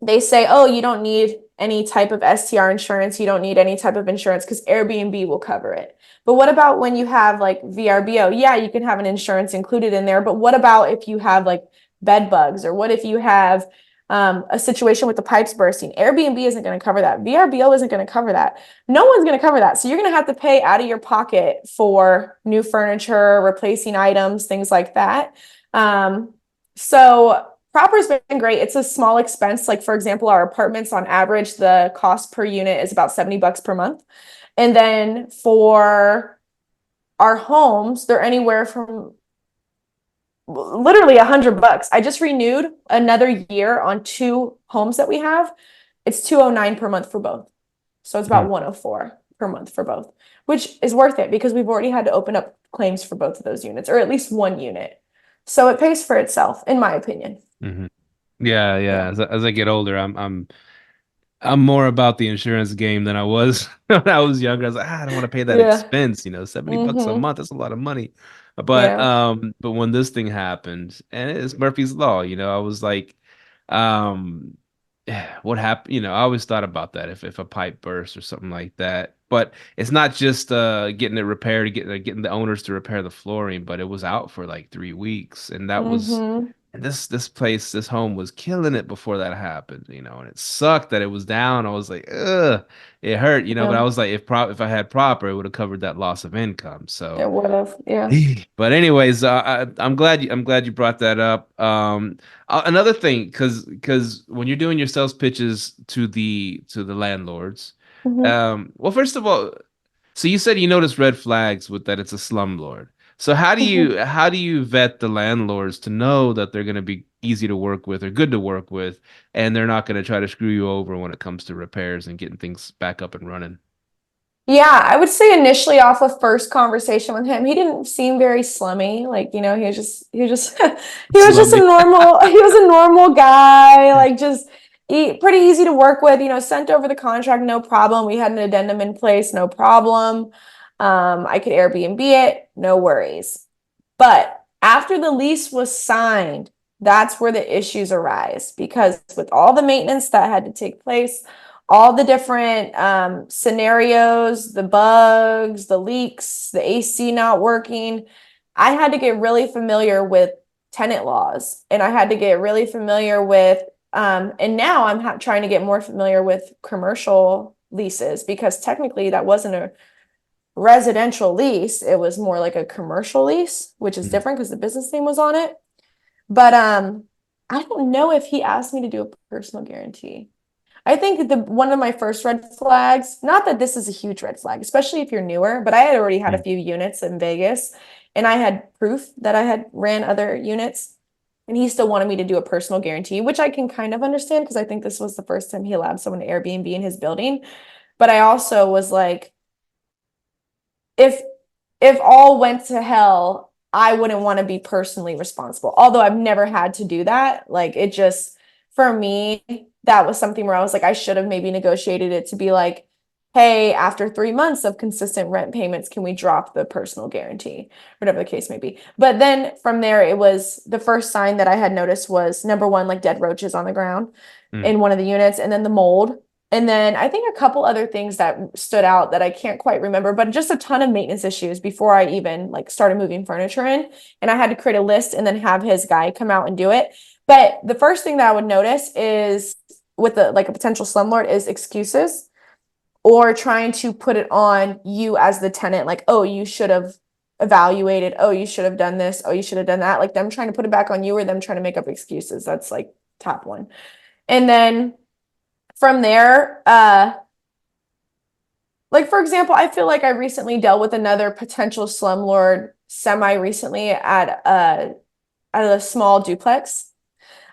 they say, oh, you don't need any type of STR insurance. You don't need any type of insurance because Airbnb will cover it. But what about when you have like VRBO? Yeah, you can have an insurance included in there. But what about if you have like bed bugs, or what if you have a situation with the pipes bursting? Airbnb isn't going to cover that. VRBO isn't going to cover that. No one's going to cover that. So you're going to have to pay out of your pocket for new furniture, replacing items, things like that. So BRRRR's been great. It's a small expense. Like, for example, our apartments on average, the cost per unit is about $70 per month. And then for our homes, they're anywhere from literally $100. I just renewed another year on 2 homes that we have. It's $209 per month for both. So it's about $104 per month for both, which is worth it because we've already had to open up claims for both of those units, or at least one unit. So it pays for itself, in my opinion. Yeah. As I get older, I'm more about the insurance game than I was when I was younger. I was like, I don't want to pay that expense, $70 a month. That's a lot of money. But when this thing happened, and it's Murphy's Law, I was like, what happened? I always thought about that if a pipe bursts or something like that. But it's not just getting it repaired, getting the owners to repair the flooring, but it was out for like 3 weeks, and that was. And this home was killing it before that happened, and it sucked that it was down. I was like, ugh, it hurt, but I was like, if I had BRRRR, it would have covered that loss of income. So it would have, yeah. But anyways, I'm glad you brought that up. Another thing, because when you're doing your sales pitches to the landlords, well, first of all, so you said you noticed red flags with that it's a slumlord. So how do you vet the landlords to know that they're going to be easy to work with or good to work with, and they're not going to try to screw you over when it comes to repairs and getting things back up and running? Yeah, I would say initially off of first conversation with him, he didn't seem very slummy. Like, he was just he was just a normal guy, like just pretty easy to work with, sent over the contract, no problem. We had an addendum in place, no problem. I could Airbnb it, no worries. But after the lease was signed, that's where the issues arise, because with all the maintenance that had to take place, all the different scenarios, the bugs, the leaks, the AC not working, I had to get really familiar with tenant laws, and I had to get really familiar with, and now I'm trying to get more familiar with commercial leases, because technically that wasn't a residential lease. It was more like a commercial lease, which is different because the business name was on it. But I don't know if he asked me to do a personal guarantee. I think one of my first red flags, not that this is a huge red flag, especially if you're newer, but I had already had a few units in Vegas, and I had proof that I had ran other units, and he still wanted me to do a personal guarantee, which I can kind of understand because I think this was the first time he allowed someone to Airbnb in his building. But I also was like, if all went to hell, I wouldn't want to be personally responsible. Although I've never had to do that. Like, it just, for me, that was something where I was like, I should have maybe negotiated it to be like, hey, after 3 months of consistent rent payments, can we drop the personal guarantee? Whatever the case may be. But then from there, it was the first sign that I had noticed was, number one, like dead roaches on the ground in one of the units, and then the mold. And then I think a couple other things that stood out that I can't quite remember, but just a ton of maintenance issues before I even like started moving furniture in. And I had to create a list and then have his guy come out and do it. But the first thing that I would notice is with a potential slumlord is excuses or trying to put it on you as the tenant, like, oh, you should have evaluated, oh, you should have done this, oh, you should have done that. Like them trying to put it back on you or them trying to make up excuses. That's like top one. And then from there, like for example, I feel like I recently dealt with another potential slumlord semi recently at a small duplex.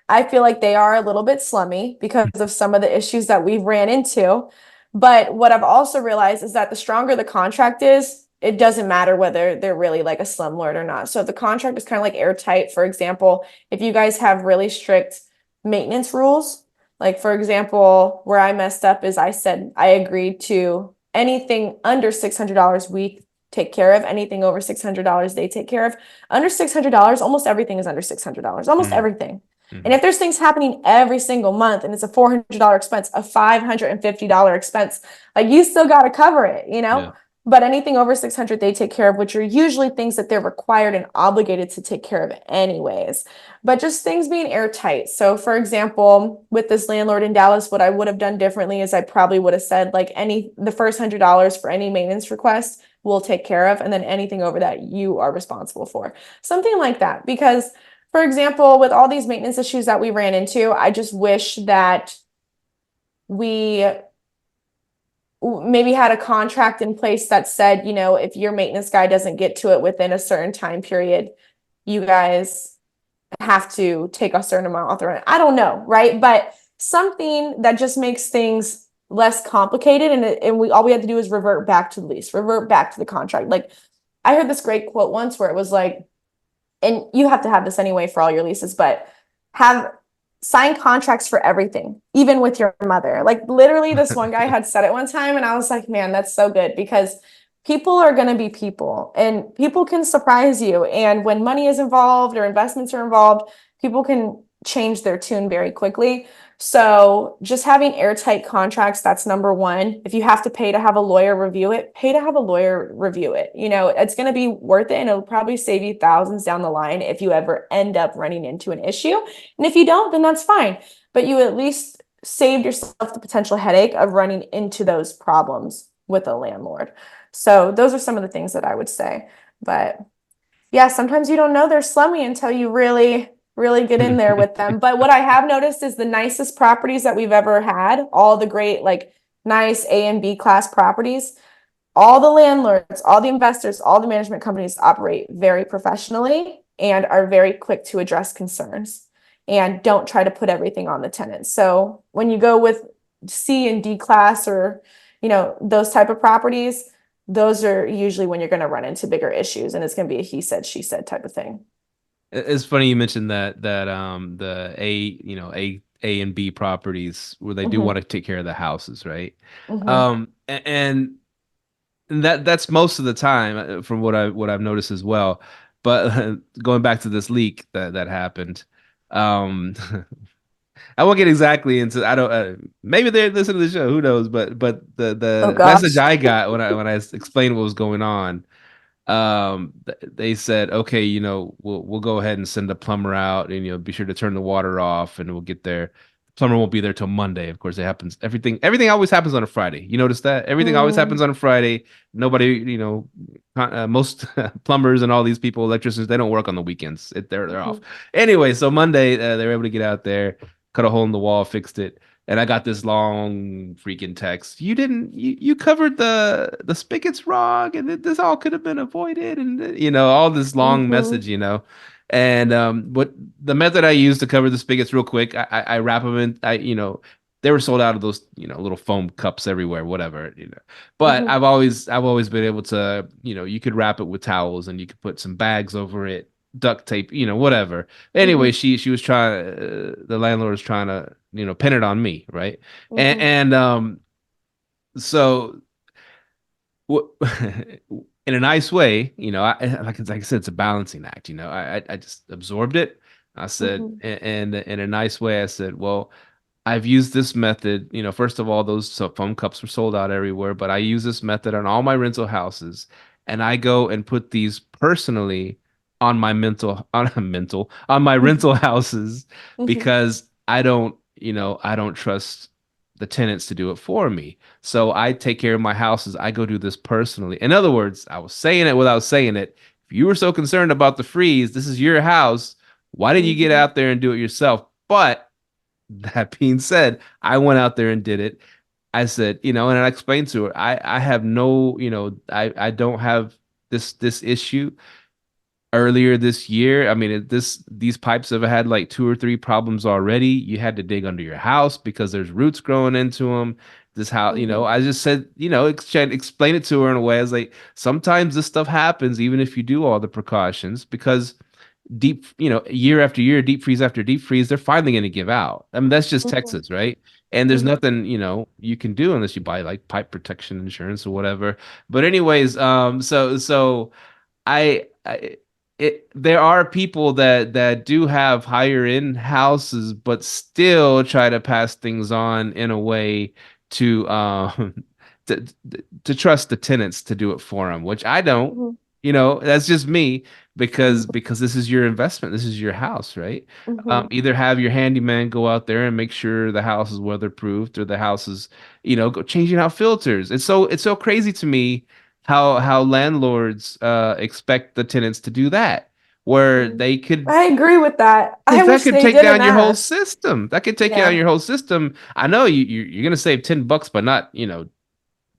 I feel like they are a little bit slummy because of some of the issues that we've ran into. But what I've also realized is that the stronger the contract is, it doesn't matter whether they're really like a slumlord or not. So if the contract is kind of like airtight, for example, if you guys have really strict maintenance rules, like for example, where I messed up is I said I agreed to anything under $600 we take care of, anything over $600 they take care of. Under $600, almost everything is under $600, almost everything. And if there's things happening every single month and it's a $400 expense, a $550 expense, like you still got to cover it, you know? Yeah. But anything over 600 they take care of, which are usually things that they're required and obligated to take care of anyways. But just things being airtight. So for example, with this landlord in Dallas, what I would have done differently is I probably would have said like the first $100 for any maintenance request we'll take care of, and then anything over that you are responsible for. Something like that. Because for example, with all these maintenance issues that we ran into, I just wish that we maybe had a contract in place that said, you know, if your maintenance guy doesn't get to it within a certain time period, you guys have to take a certain amount off the rent. I don't know, right? But something that just makes things less complicated, and we all we had to do is revert back to the lease, revert back to the contract. Like I heard this great quote once where it was like, and you have to have this anyway for all your leases, but have sign contracts for everything, even with your mother. Like literally this one guy had said it one time and I was like, man, that's so good because people are going to be people and people can surprise you. And when money is involved or investments are involved, people can change their tune very quickly. So just having airtight contracts, that's number one. If you have to pay to have a lawyer review it, pay to have a lawyer review it. You know, it's going to be worth it and it'll probably save you thousands down the line if you ever end up running into an issue. And if you don't, then that's fine. But you at least saved yourself the potential headache of running into those problems with a landlord. So those are some of the things that I would say. But yeah, sometimes you don't know they're slummy until you really get in there with them. But what I have noticed is the nicest properties that we've ever had, all the great, like nice A and B class properties, all the landlords, all the investors, all the management companies operate very professionally and are very quick to address concerns and don't try to put everything on the tenants. So when you go with C and D class or, you know, those type of properties, those are usually when you're going to run into bigger issues and it's going to be a he said, she said type of thing. It's funny you mentioned that the A and B properties where they do want to take care of the houses, right? And that's most of the time from what I've noticed as well. But going back to this leak that happened, I won't get exactly into I don't maybe they listen to the show, who knows? But the message I got when I explained what was going on, they said, okay, you know, we'll go ahead and send a plumber out and, you know, be sure to turn the water off and we'll get there. The plumber won't be there till Monday. Of course, it happens. Everything always happens on a Friday. You notice that? Everything always happens on a Friday. Nobody, you know, most plumbers and all these people, electricians, they don't work on the weekends. They're off. Anyway, so Monday, they were able to get out there, cut a hole in the wall, fixed it. And I got this long freaking text. You covered the spigots wrong, and this all could have been avoided, and you know, all this long message, you know. And what the method I used to cover the spigots real quick, I wrap them in. You know, they were sold out of those, you know, little foam cups everywhere, whatever, you know. But I've always been able to, you know, you could wrap it with towels and you could put some bags over it, duct tape, you know, whatever. Anyway, she was trying, the landlord was trying to, you know, pin it on me, right? And so in a nice way, you know, like I said, it's a balancing act, you know. I just absorbed it. I said, and in a nice way, I said, well, I've used this method, first of all, those foam cups were sold out everywhere, but I use this method on all my rental houses, and I go and put these personally on my on my rental houses Mhm. because I don't trust the tenants to do it for me. So I take care of my houses. I go do this personally. In other words, I was saying it without saying it. If you were so concerned about the freeze, this is your house. Why didn't you get Mhm. out there and do it yourself? But that being said, I went out there and did it. I said, and I explained to her, I have no, I don't have this issue. Earlier this year, I mean, these pipes have had like two or three problems already. You had to dig under your house because there's roots growing into them. This how, Mhm. I just said, explain it to her in a way. I was like, sometimes this stuff happens, even if you do all the precautions, because year after year, deep freeze after deep freeze, they're finally going to give out. I mean, that's just Mhm. Texas, right? And there's Mhm. nothing, you can do unless you buy like pipe protection insurance or whatever. But anyways, so I there are people that do have higher end houses, but still try to pass things on in a way to to to trust the tenants to do it for them, which I don't. Mhm. That's just me because Mhm. because this is your investment, this is your house, right? Mhm. Either have your handyman go out there and make sure the house is weatherproofed, or the house is, go changing out filters. It's so crazy to me how landlords expect the tenants to do that, where Mhm. they could, I agree with that. I because that wish could they take didn't down your whole ask. system. That could take you down Yeah. your whole system. I know you're gonna save $10 by not,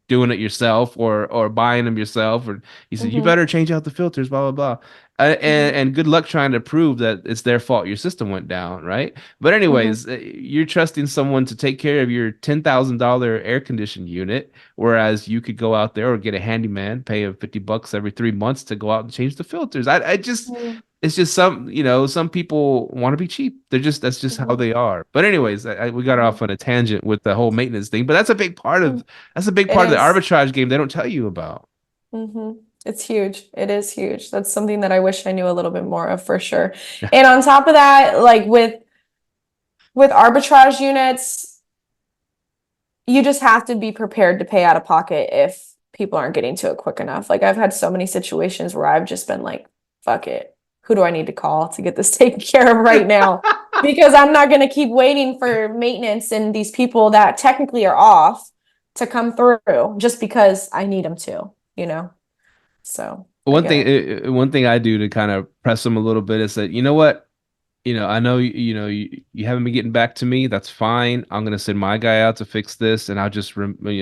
doing it yourself, or buying them yourself, or you said you Mhm. better change out the filters, blah blah blah. And Mhm. and good luck trying to prove that it's their fault your system went down, right? But Mhm. anyways, you're trusting someone to take care of your $10,000 air conditioned unit, whereas you could go out there or get a handyman, pay him $50 every 3 months to go out and change the filters. I just Mhm. It's just some people want to be cheap. That's just how Mhm. they are. But anyways, we got Mhm. off on a tangent with the whole maintenance thing, but Mhm. that's a big It part of the is. arbitrage game they don't tell you about. It's huge. It is huge. That's something that I wish I knew a little bit more of for sure. And on top of that, like with arbitrage units, you just have to be prepared to pay out of pocket if people aren't getting to it quick enough. Like I've had so many situations where I've just been like, fuck it. Who do I need to call to get this taken care of right now? Because I'm not going to keep waiting for maintenance and these people that technically are off to come through just because I need them to, you know? So I One get it. thing, one thing I do to kind of press them a little bit is that, you know what? I know you haven't been getting back to me. That's fine. I'm gonna send my guy out to fix this, and I'll just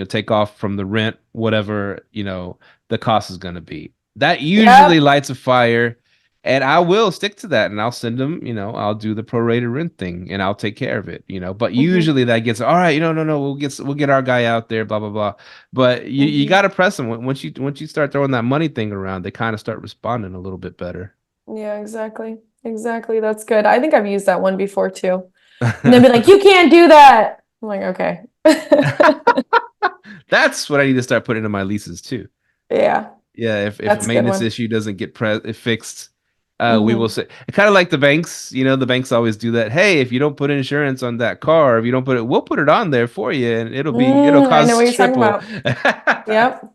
take off from the rent, whatever the cost is gonna be. That usually Yep. lights a fire, and I will stick to that, and I'll send them. I'll do the prorated rent thing, and I'll take care of it. But Hmm. usually that gets all right. No, we'll get our guy out there. Blah blah blah. But you Hmm. got to press them once you start throwing that money thing around. They kind of start responding a little bit better. Yeah, exactly. Exactly. That's good. I think I've used that one before too. And then be like, you can't do that. I'm like, okay. That's what I need to start putting in my leases too. Yeah, Yeah, if a that's a good maintenance one. issue doesn't get fixed, we will Hmm. say, kind of like the banks. The banks always do that. Hey, if you don't put insurance on that car, if you don't we'll put it on there for you, and it'll I know what cost you're talking triple. about. Yep.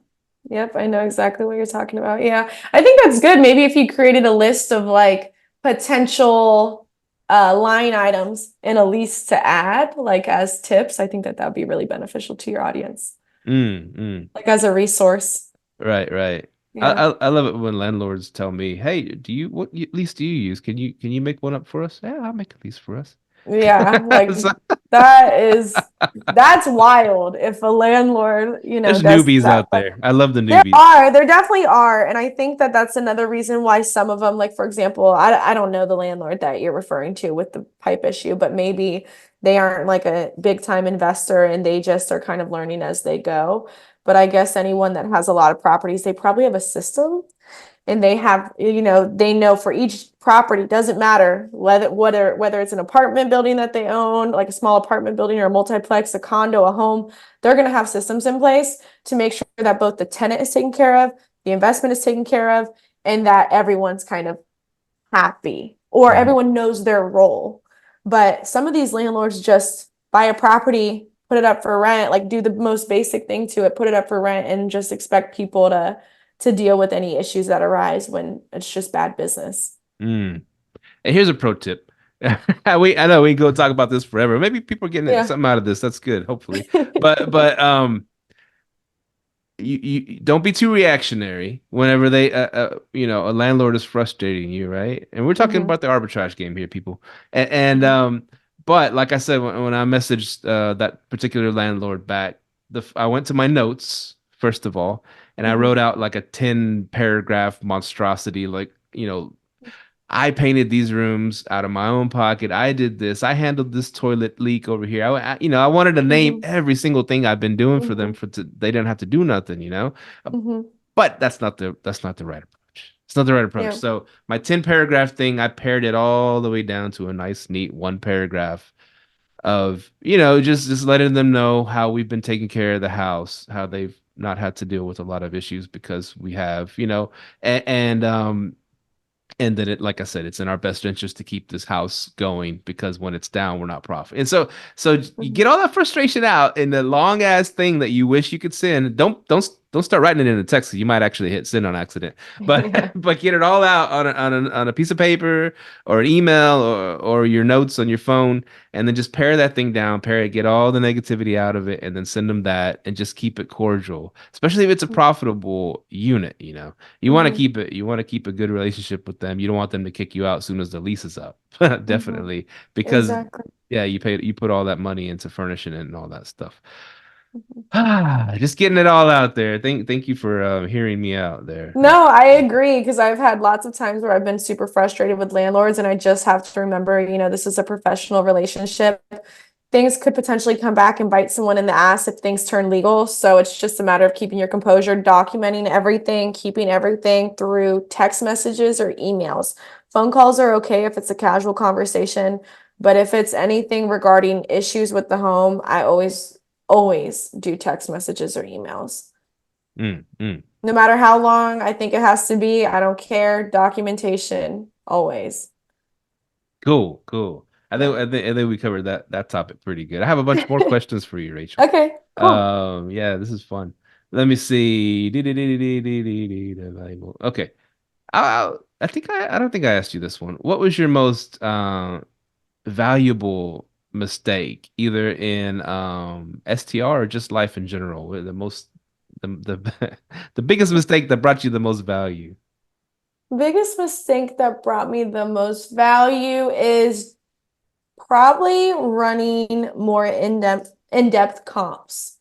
Yep. I know exactly what you're talking about. Yeah. I think that's good. Maybe if you created a list of like potential line items in a lease to add, like as tips, I think that that would be really beneficial to your audience, Mm. like as a resource. Right, right. I, Yeah. I I love it when landlords tell me, "Hey, what lease do you use? Can you make one up for us?" Yeah, I'll make a lease for us. Yeah. Like So, that's wild if a landlord, there's does newbies that. out there. I love the There newbies. are, there definitely are. And I think that that's another reason why some of them, like for example, I don't know the landlord that you're referring to with the pipe issue, but maybe they aren't like a big time investor and they just are kind of learning as they go. But I guess anyone that has a lot of properties, they probably have a system and they have, they know for each property, doesn't matter whether it's an apartment building that they own, like a small apartment building or a multiplex, a condo, a home, they're going to have systems in place to make sure that both the tenant is taken care of, the investment is taken care of, and that everyone's kind of happy or Mhm. everyone knows their role. But some of these landlords just buy a property, put it up for rent, like do the most basic thing to it, put it up for rent, and just expect people to deal with any issues that arise when it's just bad business. And here's a pro tip. I know we can go talk about this forever. Maybe people are getting Yeah. something out of this. That's good, hopefully. But you don't be too reactionary whenever they a landlord is frustrating you, right? And we're talking Mhm. about the arbitrage game here, people. And but like I said, when I messaged that particular landlord back, I went to my notes first of all, and I Mhm. wrote out like a 10 paragraph monstrosity, like, I painted these rooms out of my own pocket. I did this. I handled this toilet leak over here. I wanted to name Mhm. every single thing I've been doing for them Mhm. they didn't have to do nothing. Mhm. But that's not the right approach. It's not the right approach. Yeah. So my 10 paragraph thing, I pared it all the way down to a nice, neat one paragraph of, just letting them know how we've been taking care of the house, how they've not had to deal with a lot of issues because we have, and that like I said, it's in our best interest to keep this house going because when it's down, we're not profiting. And so you Mhm. get all that frustration out in the long ass thing that you wish you could send. Don't start writing it in a text. You might actually hit send on accident. But Yeah. but get it all out on a piece of paper or an email or your notes on your phone, and then just pare that thing down, pare it, get all the negativity out of it, and then send them that, and just keep it cordial. Especially if it's a profitable unit. You want to Mhm. keep it. You want to keep a good relationship with them. You don't want them to kick you out as soon as the lease is up. Mhm. Definitely, because Exactly. yeah, you put all that money into furnishing it and all that stuff. Mhm. Just getting it all out there. Thank you for hearing me out there. No, I agree because I've had lots of times where I've been super frustrated with landlords, and I just have to remember, this is a professional relationship. Things could potentially come back and bite someone in the ass if things turn legal. So it's just a matter of keeping your composure, documenting everything, keeping everything through text messages or emails. Phone calls are okay if it's a casual conversation, but if it's anything regarding issues with the home, I always do text messages or emails. Mm, mm. No matter how long I think it has to be, I don't care. Documentation, always. Cool, cool. Yeah. I think we covered that topic pretty good. I have a bunch more questions for you, Rachel. Okay, cool. Yeah, this is fun. Let me see. Okay. I don't think I asked you this one. What was your most valuable mistake, either in STR or just life in general? The the biggest mistake that brought you the most value? Biggest mistake that brought me the most value is probably running more in-depth comps.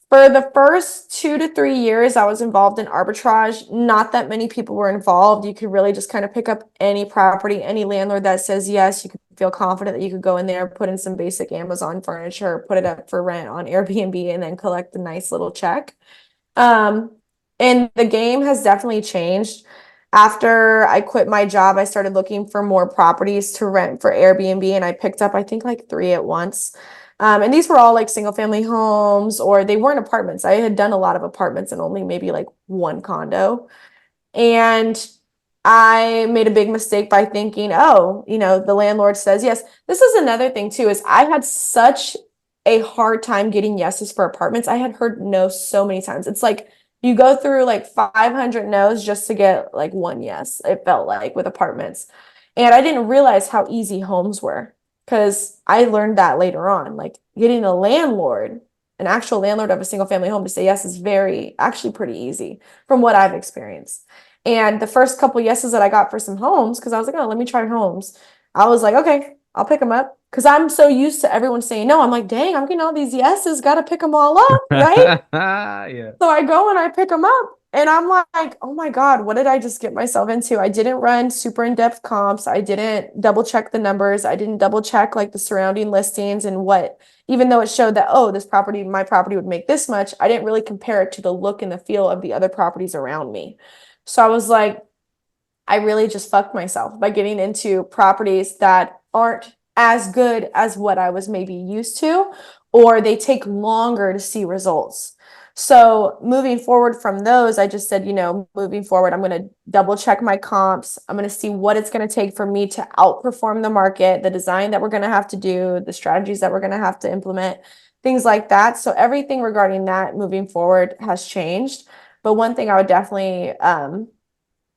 For the first 2 to 3 years, I was involved in arbitrage. Not that many people were involved. You could really just kind of pick up any property, any landlord that says yes. You could feel confident that you could go in there, put in some basic Amazon furniture, put it up for rent on Airbnb, and then collect a nice little check. Um, and the game has definitely changed. After I quit my job, I started looking for more properties to rent for Airbnb, and I picked up, I think, like three at once. And these were all like single family homes, or they weren't apartments. I had done a lot of apartments and only maybe like one condo. And I made a big mistake by thinking, oh, the landlord says yes. This is another thing too, is I had such a hard time getting yeses for apartments. I had heard no so many times. It's like you go through like 500 no's just to get like one yes, it felt like with apartments. And I didn't realize how easy homes were because I learned that later on. Like getting a landlord, an actual landlord of a single family home to say yes is actually pretty easy from what I've experienced. And the first couple yeses that I got for some homes, because I was like, oh, let me try homes. I was like, okay, I'll pick them up. Because I'm so used to everyone saying no. I'm like, dang, I'm getting all these yeses, got to pick them all up, right? Yeah. So I go and I pick them up. And I'm like, oh my God, what did I just get myself into? I didn't run super in-depth comps. I didn't double check the numbers. I didn't double check like the surrounding listings and even though it showed that, oh, my property would make this much, I didn't really compare it to the look and the feel of the other properties around me. So I was like, I really just fucked myself by getting into properties that aren't as good as what I was maybe used to, or they take longer to see results. So moving forward from those, I just said, moving forward, I'm going to double check my comps. I'm going to see what it's going to take for me to outperform the market, the design that we're going to have to do, the strategies that we're going to have to implement, things like that. So everything regarding that moving forward has changed. But one thing I would definitely,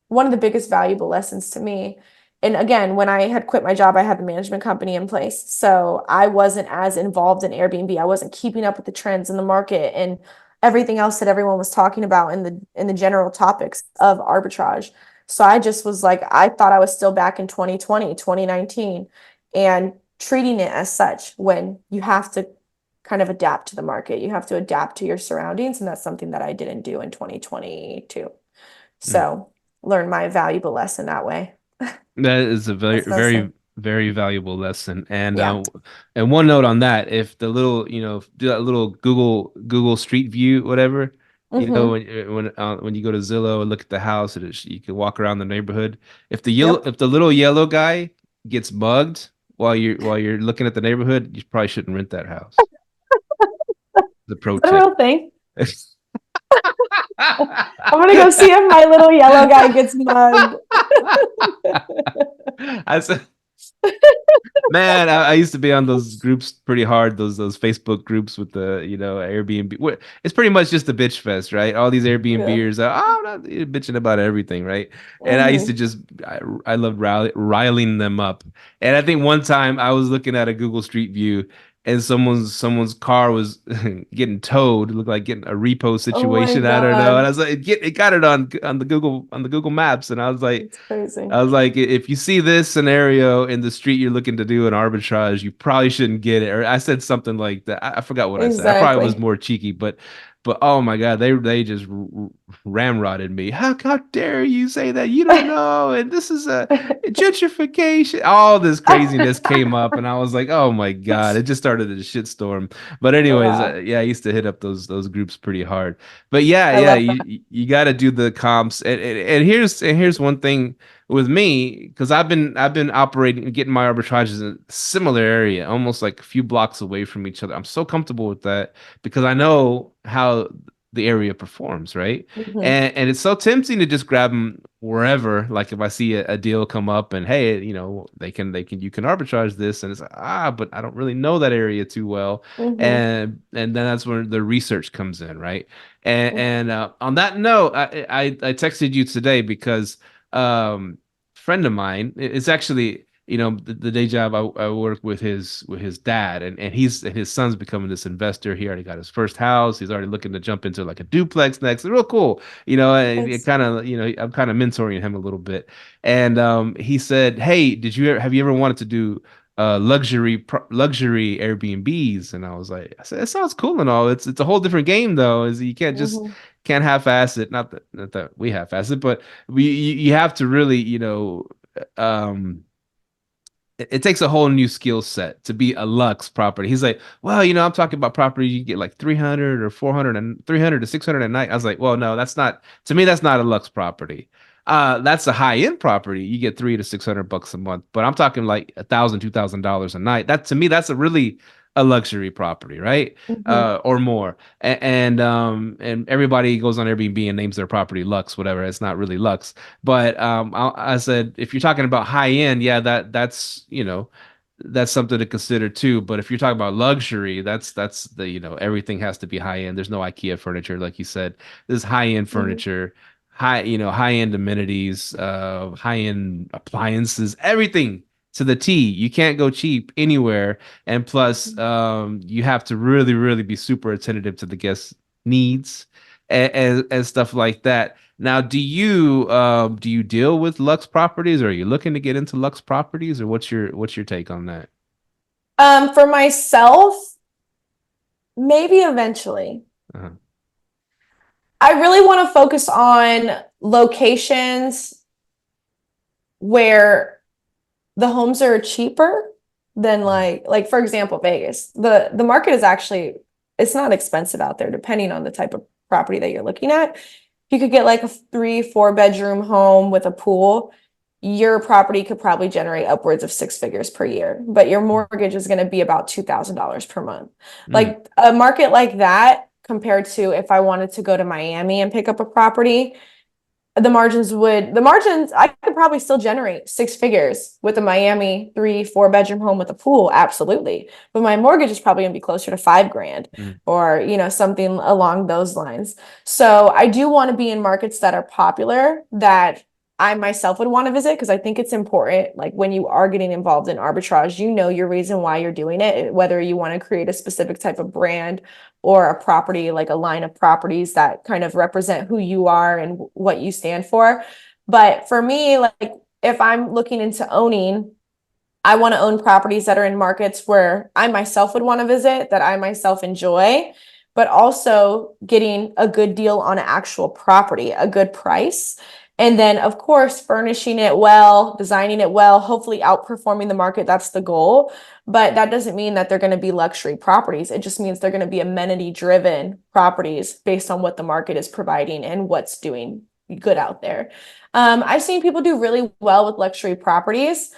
one of the biggest valuable lessons to me, and again, when I had quit my job, I had the management company in place. So I wasn't as involved in Airbnb. I wasn't keeping up with the trends in the market and everything else that everyone was talking about in the general topics of arbitrage. So I just was like, I thought I was still back in 2020, 2019, and treating it as such when you have to kind of adapt to the market. You have to adapt to your surroundings. And that's something that I didn't do in 2022. So learn my valuable lesson that way. That is a very, That's lesson. very, very valuable lesson. Yeah. And one note on that, if the little, do that little Google Street View, whatever, Mm-hmm. when you go to Zillow and look at the house, you can walk around the neighborhood. Yep. If the little yellow guy gets mugged while you're looking at the neighborhood, you probably shouldn't rent that house. The pro Is that a tip. real thing? I'm gonna go see if my little yellow guy gets mugged. I said, man, I used to be on those groups pretty hard. Those Facebook groups with the Airbnb. It's pretty much just a bitch fest, right? All these Yeah. Airbnbers are not bitching about everything, right? And I used to Mm-hmm. just I loved riling them up. And I think one time I was looking at a Google Street View, and someone's car was getting towed. It looked like getting a repo Oh my situation. I don't know. And I God. was like, it got it on the Google Maps, and It's crazy. I was like, if you see this scenario in the street you're looking to do an arbitrage, you probably shouldn't get it. Or I said something like that. I forgot what I said. I probably was Exactly. more cheeky, but oh my God, they just ramrodded me. How dare you say that? You don't know, and this is a gentrification. All this craziness came up, and I was like, oh my God, it just started a shitstorm. But anyways, Yeah. yeah, I used to hit up those groups pretty hard. But yeah, I yeah, love that. you got to do the comps, and here's one thing with me, because I've been operating, getting my arbitrages in a similar area, almost like a few blocks away from each other. I'm so comfortable with that because I know how the area performs, right? Mm-hmm. And it's so tempting to just grab them wherever. Like if I see a deal come up and hey, you can arbitrage this, and it's like, but I don't really know that area too well, Mm-hmm. and then that's where the research comes in, right? And on that note, I texted you today because friend of mine, it's actually the day job I work with his dad, and his son's becoming this investor. He already got his first house. He's already looking to jump into like a duplex next. It's real cool, and it It's kind of I'm kind of mentoring him a little bit. And he said, hey, have you ever wanted to do luxury Airbnbs? And I said, it sounds cool and all. It's a whole different game though. Is you mm-hmm. can't half-ass it. Not that we half-ass it, but you have to really, um, it takes a whole new skill set to be a Lux property. He's like, well, I'm talking about property you get like 300 or 400 and 300 to 600 a night. I was like, well, no, that's not, to me, that's not a Lux property. That's a high end property. You get 300 to 600 bucks a month, but I'm talking like $1,000, $2,000 a night. That to me, that's a luxury property, right? Mm-hmm. Or more. And everybody goes on Airbnb and names their property Lux, whatever. It's not really Lux. But I said, if you're talking about high end, yeah, that's something to consider too. But if you're talking about luxury, that's the everything has to be high end. There's no IKEA furniture, like you said. This high end Mm-hmm. furniture, high end amenities, high end appliances, everything to the T. You can't go cheap anywhere, and plus, you have to really, really be super attentive to the guests' needs and stuff like that. Now, do you deal with Lux properties, or are you looking to get into Lux properties, or what's your take on that? For myself, maybe eventually. Uh-huh. I really want to focus on locations where the homes are cheaper than like for example Vegas. The market is actually, it's not expensive out there depending on the type of property that you're looking at. You could get like a 3-4 bedroom home with a pool. Your property could probably generate upwards of 6 figures per year, but your mortgage is going to be about $2,000 per month. Mm, Like a market like that, compared to if I wanted to go to Miami and pick up a property. The margins, I could probably still generate 6 figures with a Miami 3-4 bedroom home with a pool. Absolutely. But my mortgage is probably gonna be closer to 5 grand or, something along those lines. So I do want to be in markets that are popular, that I myself would want to visit, because I think it's important. Like when you are getting involved in arbitrage, your reason why you're doing it, whether you want to create a specific type of brand or a property, like a line of properties that kind of represent who you are and what you stand for. But for me, like if I'm looking into owning, I want to own properties that are in markets where I myself would want to visit, that I myself enjoy, but also getting a good deal on an actual property, a good price. And then, of course, furnishing it well, designing it well, hopefully outperforming the market. That's the goal. But that doesn't mean that they're going to be luxury properties. It just means they're going to be amenity-driven properties based on what the market is providing and what's doing good out there. I've seen people do really well with luxury properties.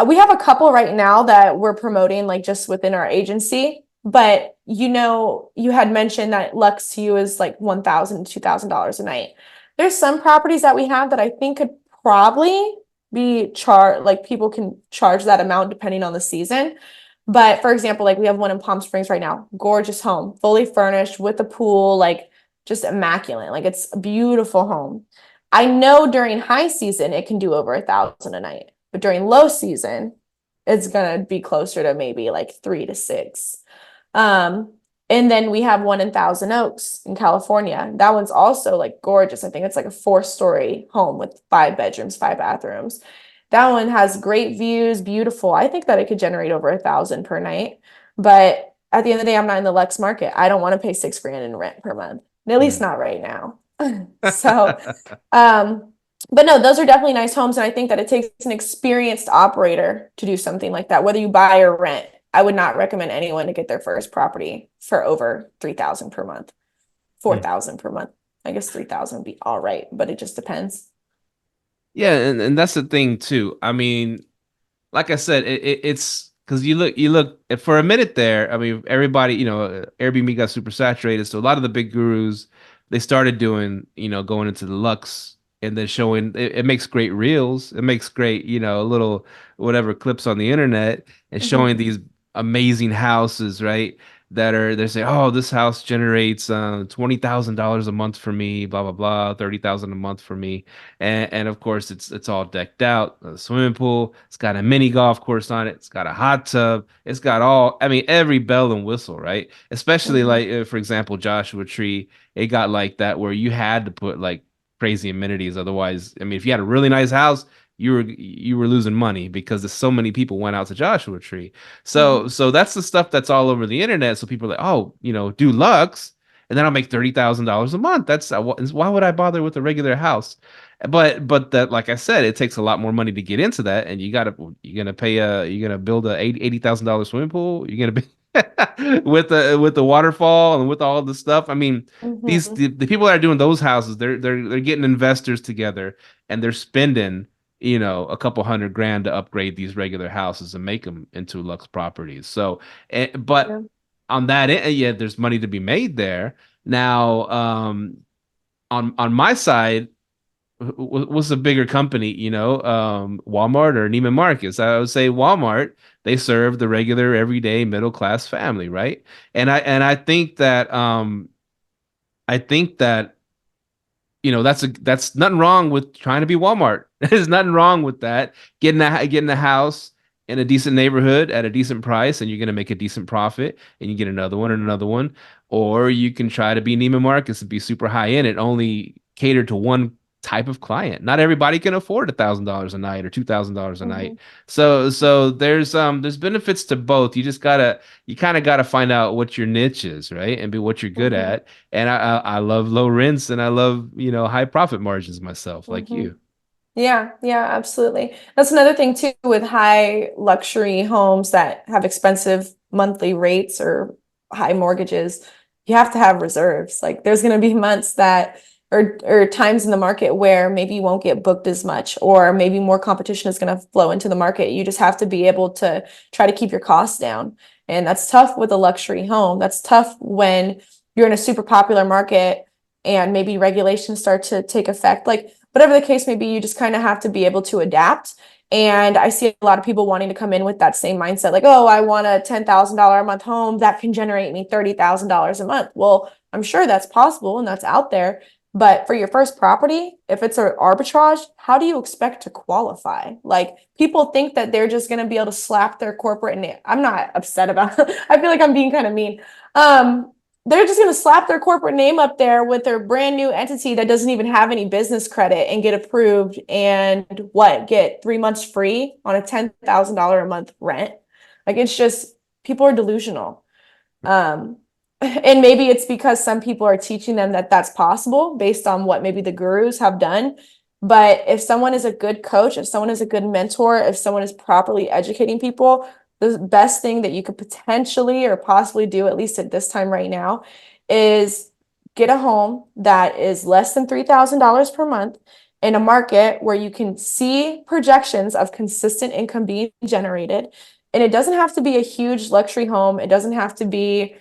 We have a couple right now that we're promoting, like just within our agency. But you had mentioned that Lux to you is like $1,000 to $2,000 a night. There's some properties that we have that I think could probably be charged, like people can charge that amount depending on the season. But for example, like we have one in Palm Springs right now, gorgeous home, fully furnished with a pool, like just immaculate. Like it's a beautiful home. I know during high season, it can do over 1,000 a night, but during low season, it's going to be closer to maybe like 3 to 6. And then we have one in Thousand Oaks in California. That one's also like gorgeous. I think it's like a 4-story home with 5 bedrooms, 5 bathrooms. That one has great views, beautiful. I think that it could generate over 1,000 per night. But at the end of the day, I'm not in the Lex market. I don't want to pay 6 grand in rent per month, at least not right now. So, but no, those are definitely nice homes. And I think that it takes an experienced operator to do something like that, whether you buy or rent. I would not recommend anyone to get their first property for over 3,000 per month, 4,000 per month. I guess 3,000 would be all right, but it just depends. Yeah, and that's the thing too. I mean, like I said, it's because you look for a minute there. I mean, everybody, Airbnb got super saturated, so a lot of the big gurus, they started doing, going into the Lux and then showing. It makes great reels. It makes great, little whatever clips on the internet and showing these amazing houses, right? They're saying, oh, this house generates $20,000 a month for me, blah blah blah, 30,000 a month for me, and of course it's all decked out, a swimming pool, it's got a mini golf course on it, it's got a hot tub, it's got every bell and whistle, right? Especially like for example, Joshua Tree, it got like that where you had to put like crazy amenities, otherwise, I mean, if you had a really nice house, you were losing money because there's so many people went out to Joshua Tree. So that's the stuff that's all over the internet. So people are like, oh, do Lux, and then I'll make $30,000 a month. That's why would I bother with a regular house? But that, like I said, it takes a lot more money to get into that, and you're gonna build a $80,000 swimming pool. You're gonna be with the waterfall and with all the stuff. I mean, the people that are doing those houses, they're getting investors together and they're spending a couple $100,000 to upgrade these regular houses and make them into Lux properties. So, but on that end, yeah, there's money to be made there. Now, on my side, what's a bigger company, Walmart or Neiman Marcus? I would say Walmart. They serve the regular, everyday, middle class family, right? And I think that that's nothing wrong with trying to be Walmart. There's nothing wrong with that. Getting a house in a decent neighborhood at a decent price, and you're gonna make a decent profit, and you get another one and another one. Or you can try to be Neiman Marcus and be super high end. It only cater to one type of client. Not everybody can afford $1,000 a night or $2,000 a night. So there's benefits to both. You kind of gotta find out what your niche is, right? And be what you're good at. And I love low rents and I love, high profit margins myself, like you. Yeah, absolutely. That's another thing too with high luxury homes that have expensive monthly rates or high mortgages. You have to have reserves. Like there's going to be months that or times in the market where maybe you won't get booked as much, or maybe more competition is going to flow into the market. You just have to be able to try to keep your costs down. And that's tough with a luxury home. That's tough when you're in a super popular market and maybe regulations start to take effect. Like whatever the case may be, you just kind of have to be able to adapt. And I see a lot of people wanting to come in with that same mindset, like, oh, I want a $10,000 a month home that can generate me $30,000 a month. Well, I'm sure that's possible and that's out there. But for your first property, if it's an arbitrage, how do you expect to qualify? Like people think that they're just going to be able to slap their corporate name. I'm not upset about it. I feel like I'm being kind of mean. They're just going to slap their corporate name up there with their brand new entity that doesn't even have any business credit and get approved and get 3 months free on a $10,000 a month rent. Like it's just people are delusional. And maybe it's because some people are teaching them that that's possible based on what maybe the gurus have done. But if someone is a good coach, if someone is a good mentor, if someone is properly educating people, the best thing that you could potentially or possibly do, at least at this time right now, is get a home that is less than $3,000 per month in a market where you can see projections of consistent income being generated. And it doesn't have to be a huge luxury home. It doesn't have to be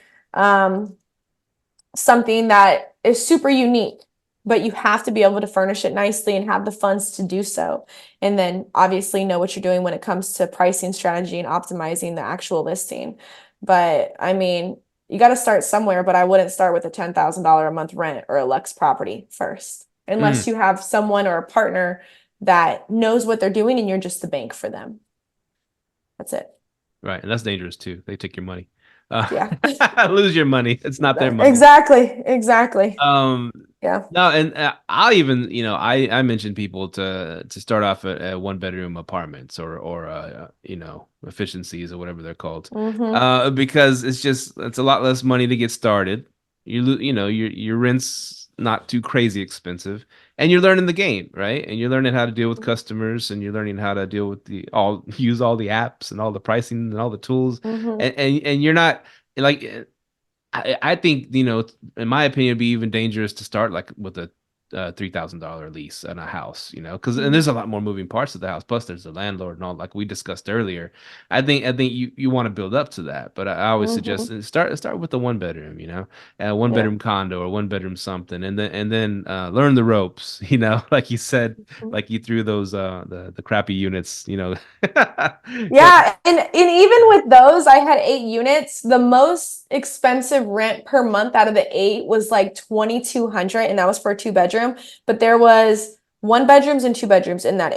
something that is super unique, but you have to be able to furnish it nicely and have the funds to do so. And then obviously know what you're doing when it comes to pricing strategy and optimizing the actual listing. But I mean, you got to start somewhere, but I wouldn't start with a $10,000 a month rent or a Lux property first, unless you have someone or a partner that knows what they're doing and you're just the bank for them. That's it. Right. And that's dangerous too. They take your money. Yeah. Lose your money. It's not their money. Exactly. Yeah. No, and I'll even, I mentioned people to start off at 1-bedroom apartments or efficiencies or whatever they're called, because it's a lot less money to get started. Your rent's not too crazy expensive, and you're learning the game, right? And you're learning how to deal with customers, and you're learning how to deal with use all the apps and all the pricing and all the tools, and you're not like. I think, in my opinion, it'd be even dangerous to start like with a $3,000 lease on a house, because and there's a lot more moving parts of the house. Plus, there's the landlord and all, like we discussed earlier. I think you want to build up to that, but I always suggest start with the 1-bedroom, a 1-bedroom condo or 1-bedroom something, and then learn the ropes, like you said, like you threw those the crappy units, Yeah, and even with those, I had 8 units. The most expensive rent per month out of the 8 was like $2,200, and that was for a 2-bedroom. But there was 1 bedrooms and 2 bedrooms in that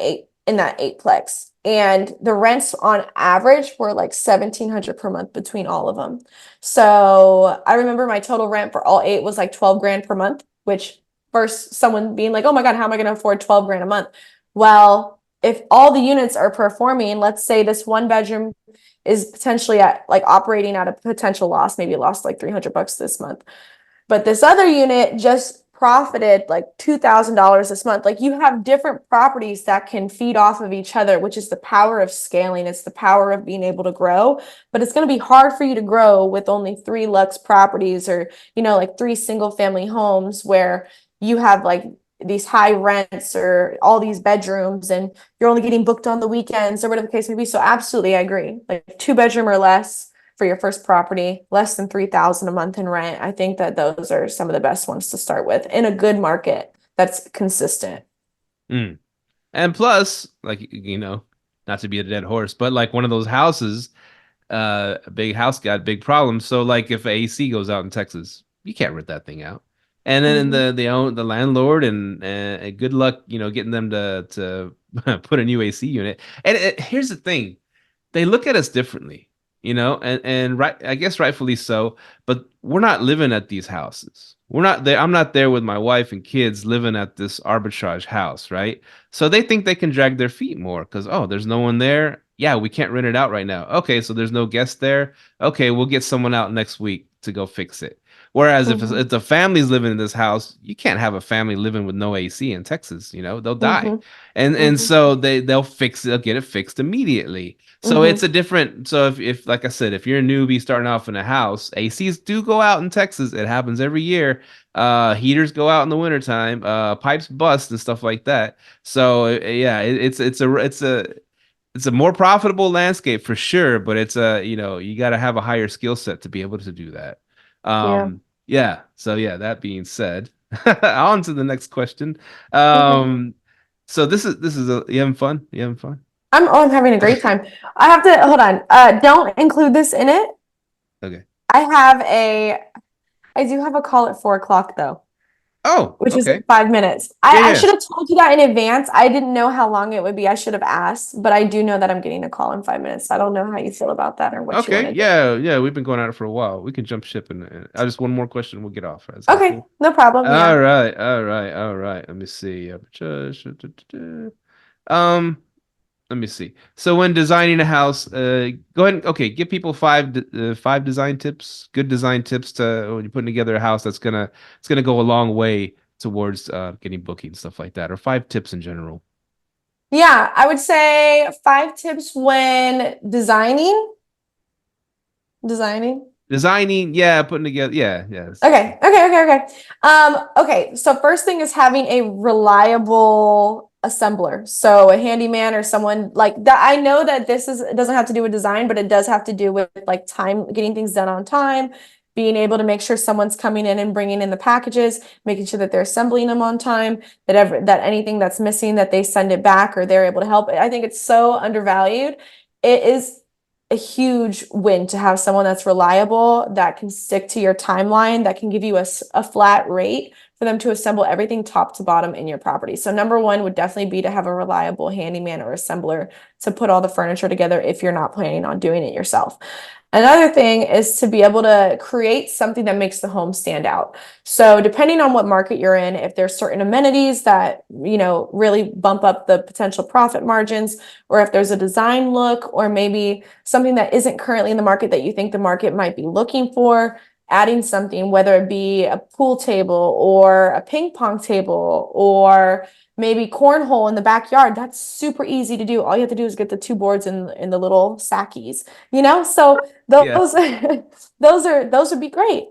8-plex, and the rents on average were like $1,700 per month between all of them. So I remember my total rent for all 8 was like 12 grand per month, which first someone being like, "Oh my God, how am I going to afford 12 grand a month?" Well, if all the units are performing, let's say this 1-bedroom is potentially operating at a potential loss, maybe it lost like $300 this month, but this other unit just profited like $2,000 this month. Like you have different properties that can feed off of each other, which is the power of scaling. It's the power of being able to grow, but it's going to be hard for you to grow with only 3 Lux properties or, like 3 single family homes where you have like these high rents or all these bedrooms and you're only getting booked on the weekends or whatever the case may be. So absolutely, I agree. Like 2-bedroom or less for your first property, less than $3,000 a month in rent. I think that those are some of the best ones to start with in a good market that's consistent. And plus, like, not to be a dead horse, but like one of those houses, a big house got big problems. So like if AC goes out in Texas, you can't rent that thing out. And then the landlord and good luck, getting them to put a new AC unit. And here's the thing, they look at us differently, and right, I guess rightfully so. But we're not living at these houses. We're not there. I'm not there with my wife and kids living at this arbitrage house, right? So they think they can drag their feet more because there's no one there. Yeah, we can't rent it out right now. Okay, so there's no guest there. Okay, we'll get someone out next week to go fix it. Whereas if the family's living in this house, you can't have a family living with no AC in Texas. They'll die, and so they'll fix it. They'll get it fixed immediately. So it's a different. So if like I said, if you're a newbie starting off in a house, ACs do go out in Texas. It happens every year. Heaters go out in the wintertime. Pipes bust and stuff like that. So yeah, it's a more profitable landscape for sure. But it's you got to have a higher skill set to be able to do that. Yeah. Yeah. So yeah, that being said, on to the next question. Okay. So this is you having fun? You having fun? I'm having a great time. I have to hold on. Don't include this in it. Okay. I have a I do have a call at 4 o'clock though, Oh, which is in okay. 5 minutes. Yeah, I yeah. should have told you that in advance. I didn't know how long it would be. I should have asked, but I do know that I'm getting a call in 5 minutes. I don't know how you feel about that or what you want Okay. to do. Yeah, yeah. We've been going at it for a while. We can jump ship and I just one more question. We'll get off. Is that Okay, cool? no problem. All Yeah. right. All right. All right. Let me see. Um. Let me see. So when designing a house, go ahead and okay, give people five design tips, good design tips to when you're putting together a house it's gonna go a long way towards getting booking stuff like that, or 5 tips in general. Yeah, I would say 5 tips when designing. Designing, yeah, putting together, yeah, yes. Okay. So first thing is having a reliable assembler. So a handyman or someone like that. I know that it doesn't have to do with design, but it does have to do with like time, getting things done on time, being able to make sure someone's coming in and bringing in the packages, making sure that they're assembling them on time, that anything that's missing, that they send it back or they're able to help. I think it's so undervalued. It is a huge win to have someone that's reliable, that can stick to your timeline, that can give you a flat rate for them to assemble everything top to bottom in your property. So number one would definitely be to have a reliable handyman or assembler to put all the furniture together if you're not planning on doing it yourself. Another thing is to be able to create something that makes the home stand out. So depending on what market you're in, if there's certain amenities that, really bump up the potential profit margins, or if there's a design look, or maybe something that isn't currently in the market that you think the market might be looking for, adding something, whether it be a pool table or a ping pong table or maybe cornhole in the backyard. That's super easy to do. All you have to do is get the two boards in the little sackies, So Yeah. those those would be great.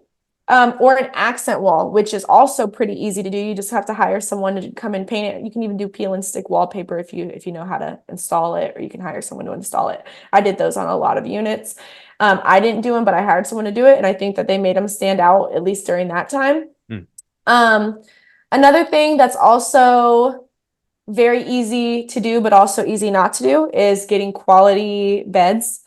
Or an accent wall, which is also pretty easy to do. You just have to hire someone to come and paint it. You can even do peel and stick wallpaper if you know how to install it, or you can hire someone to install it. I did those on a lot of units. I didn't do them, but I hired someone to do it, and I think that they made them stand out at least during that time. Hmm. Another thing that's also very easy to do, but also easy not to do, is getting quality beds.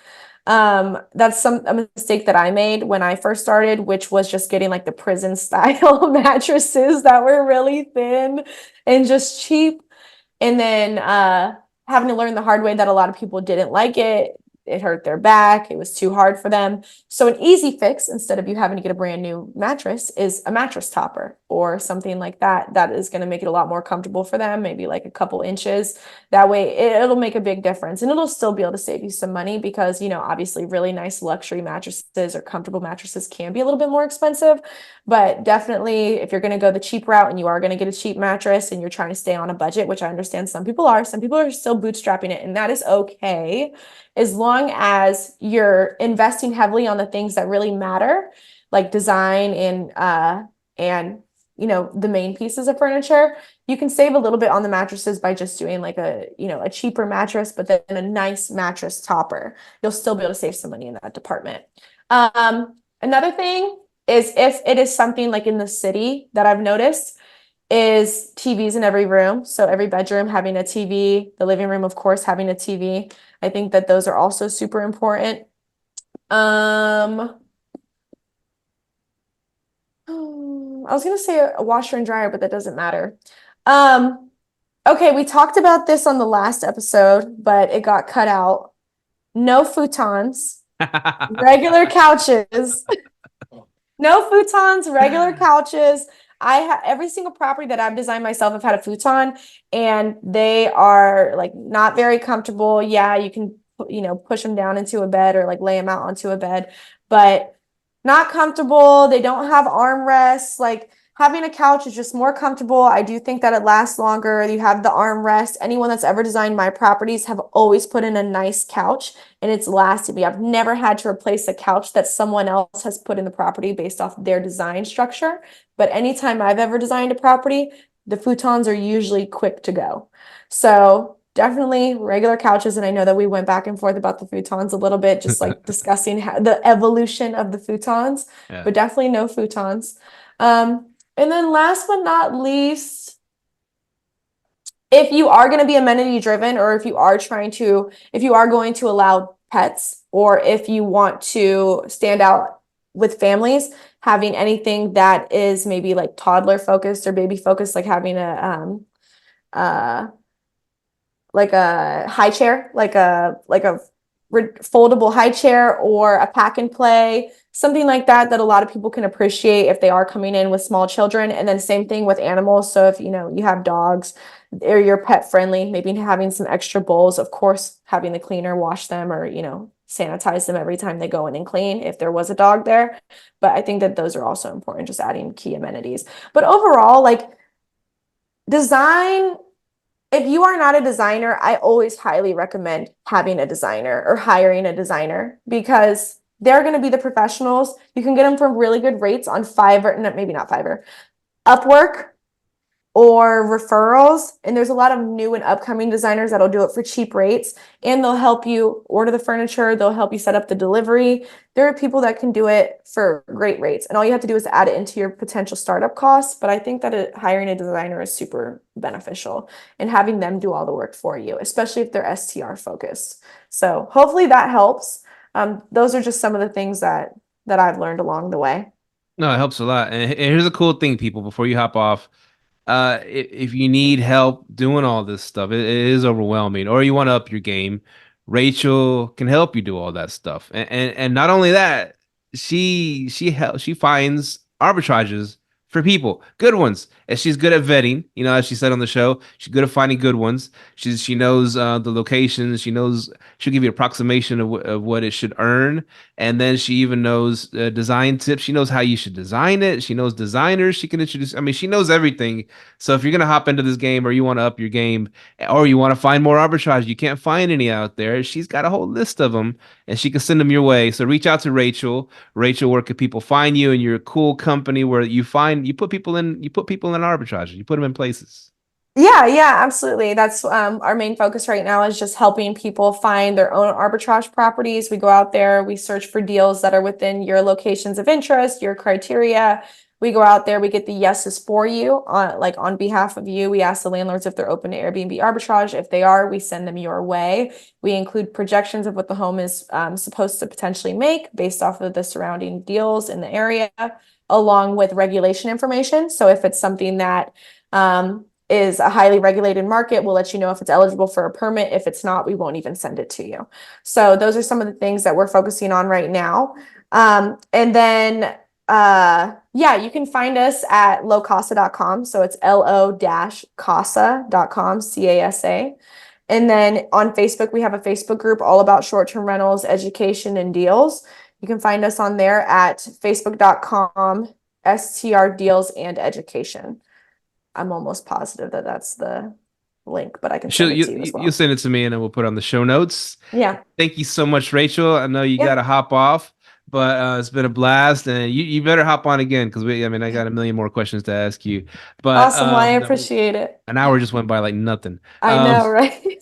That's a mistake that I made when I first started, which was just getting like the prison style mattresses that were really thin and just cheap. And then having to learn the hard way that a lot of people didn't like it. It hurt their back. It was too hard for them. So an easy fix, instead of you having to get a brand new mattress, is a mattress topper or something like that. That is going to make it a lot more comfortable for them, maybe like a couple inches. That way it'll make a big difference, and it'll still be able to save you some money because, obviously really nice luxury mattresses or comfortable mattresses can be a little bit more expensive. But definitely, if you're going to go the cheap route and you are going to get a cheap mattress and you're trying to stay on a budget, which I understand some people are still bootstrapping it, and that is okay, as long as you're investing heavily on the things that really matter, like design and the main pieces of furniture. You can save a little bit on the mattresses by just doing like a cheaper mattress, but then a nice mattress topper. You'll still be able to save some money in that department. Another thing is, if it is something like in the city that I've noticed, is TVs in every room. So every bedroom having a TV, the living room, of course, having a TV. I think that those are also super important. I was gonna say a washer and dryer, but that doesn't matter. Okay, we talked about this on the last episode, but it got cut out. No futons, regular couches. No futons, regular couches. Every single property that I've designed myself, I've had a futon, and they are like not very comfortable. Yeah, you can push them down into a bed or like lay them out onto a bed, but not comfortable. They don't have armrests. Like, having a couch is just more comfortable. I do think that it lasts longer. You have the armrest. Anyone that's ever designed my properties have always put in a nice couch, and it's lasted me. I've never had to replace a couch that someone else has put in the property based off their design structure. But anytime I've ever designed a property, the futons are usually quick to go. So definitely regular couches. And I know that we went back and forth about the futons a little bit, just like discussing the evolution of the futons, Yeah. but definitely no futons. And then last but not least, if you are going to be amenity driven, or if you are going to allow pets, or if you want to stand out with families, having anything that is maybe like toddler focused or baby focused, like having like a high chair, like a foldable high chair, or a pack and play, something like that a lot of people can appreciate if they are coming in with small children. And then same thing with animals. So if you have dogs or you're pet friendly, maybe having some extra bowls, of course, having the cleaner wash them, or sanitize them every time they go in and clean if there was a dog there. But I think that those are also important, just adding key amenities. But overall, like, design, if you are not a designer, I always highly recommend having a designer or hiring a designer, because they're going to be the professionals. You can get them for really good rates on Fiverr, no, maybe not Fiverr, Upwork, or referrals. And there's a lot of new and upcoming designers that'll do it for cheap rates, and they'll help you order the furniture. They'll help you set up the delivery. There are people that can do it for great rates, and all you have to do is add it into your potential startup costs. But I think that hiring a designer is super beneficial, and having them do all the work for you, especially if they're STR focused. So hopefully that helps. Those are just some of the things that I've learned along the way. No, it helps a lot. And here's a cool thing, people, before you hop off. If you need help doing all this stuff, it is overwhelming, or you want to up your game, Rachel can help you do all that stuff. And not only that, she finds arbitrages for people, good ones, and she's good at vetting. As she said on the show, she's good at finding good ones. She knows the locations. She'll give you an approximation of what it should earn, and then she even knows design tips. She knows how you should design it. She knows designers she can introduce. I mean, she knows everything. So if you're going to hop into this game, or you want to up your game, or you want to find more arbitrage, you can't find any out there, she's got a whole list of them, and she can send them your way. So reach out to Rachel. Rachel, where can people find you? And you're a cool company where you put people in arbitrage. You put them in places. Yeah, absolutely. That's our main focus right now, is just helping people find their own arbitrage properties. We go out there, we search for deals that are within your locations of interest, your criteria. We go out there, we get the yeses for you on behalf of you. We ask the landlords if they're open to Airbnb arbitrage. If they are, we send them your way. We include projections of what the home is supposed to potentially make based off of the surrounding deals in the area, along with regulation information. So if it's something that is a highly regulated market, we'll let you know if it's eligible for a permit. If it's not, we won't even send it to you. So those are some of the things that we're focusing on right now. And then, you can find us at lowcasa.com. So it's lo-casa.com, CASA. And then on Facebook, we have a Facebook group all about short-term rentals, education, and deals. You can find us on there at facebook.com, STR deals and education. I'm almost positive that that's the link, but I can send it to you as well. You'll send it to me, and then we'll put it on the show notes. Yeah. Thank you so much, Rachel. I know you got to hop off, but it's been a blast, and you better hop on again, because I got a million more questions to ask you. But awesome. Well, I appreciate it. An hour just went by like nothing. I know, right?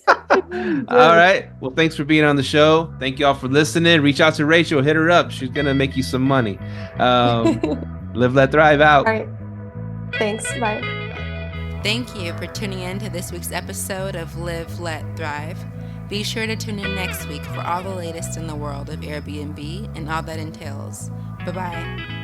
All right. Well, thanks for being on the show. Thank you all for listening. Reach out to Rachel. Hit her up. She's gonna make you some money. Live, let, thrive out. All right. Thanks. Bye. Thank you for tuning in to this week's episode of Live, Let, Thrive. Be sure to tune in next week for all the latest in the world of Airbnb and all that entails. Bye-bye.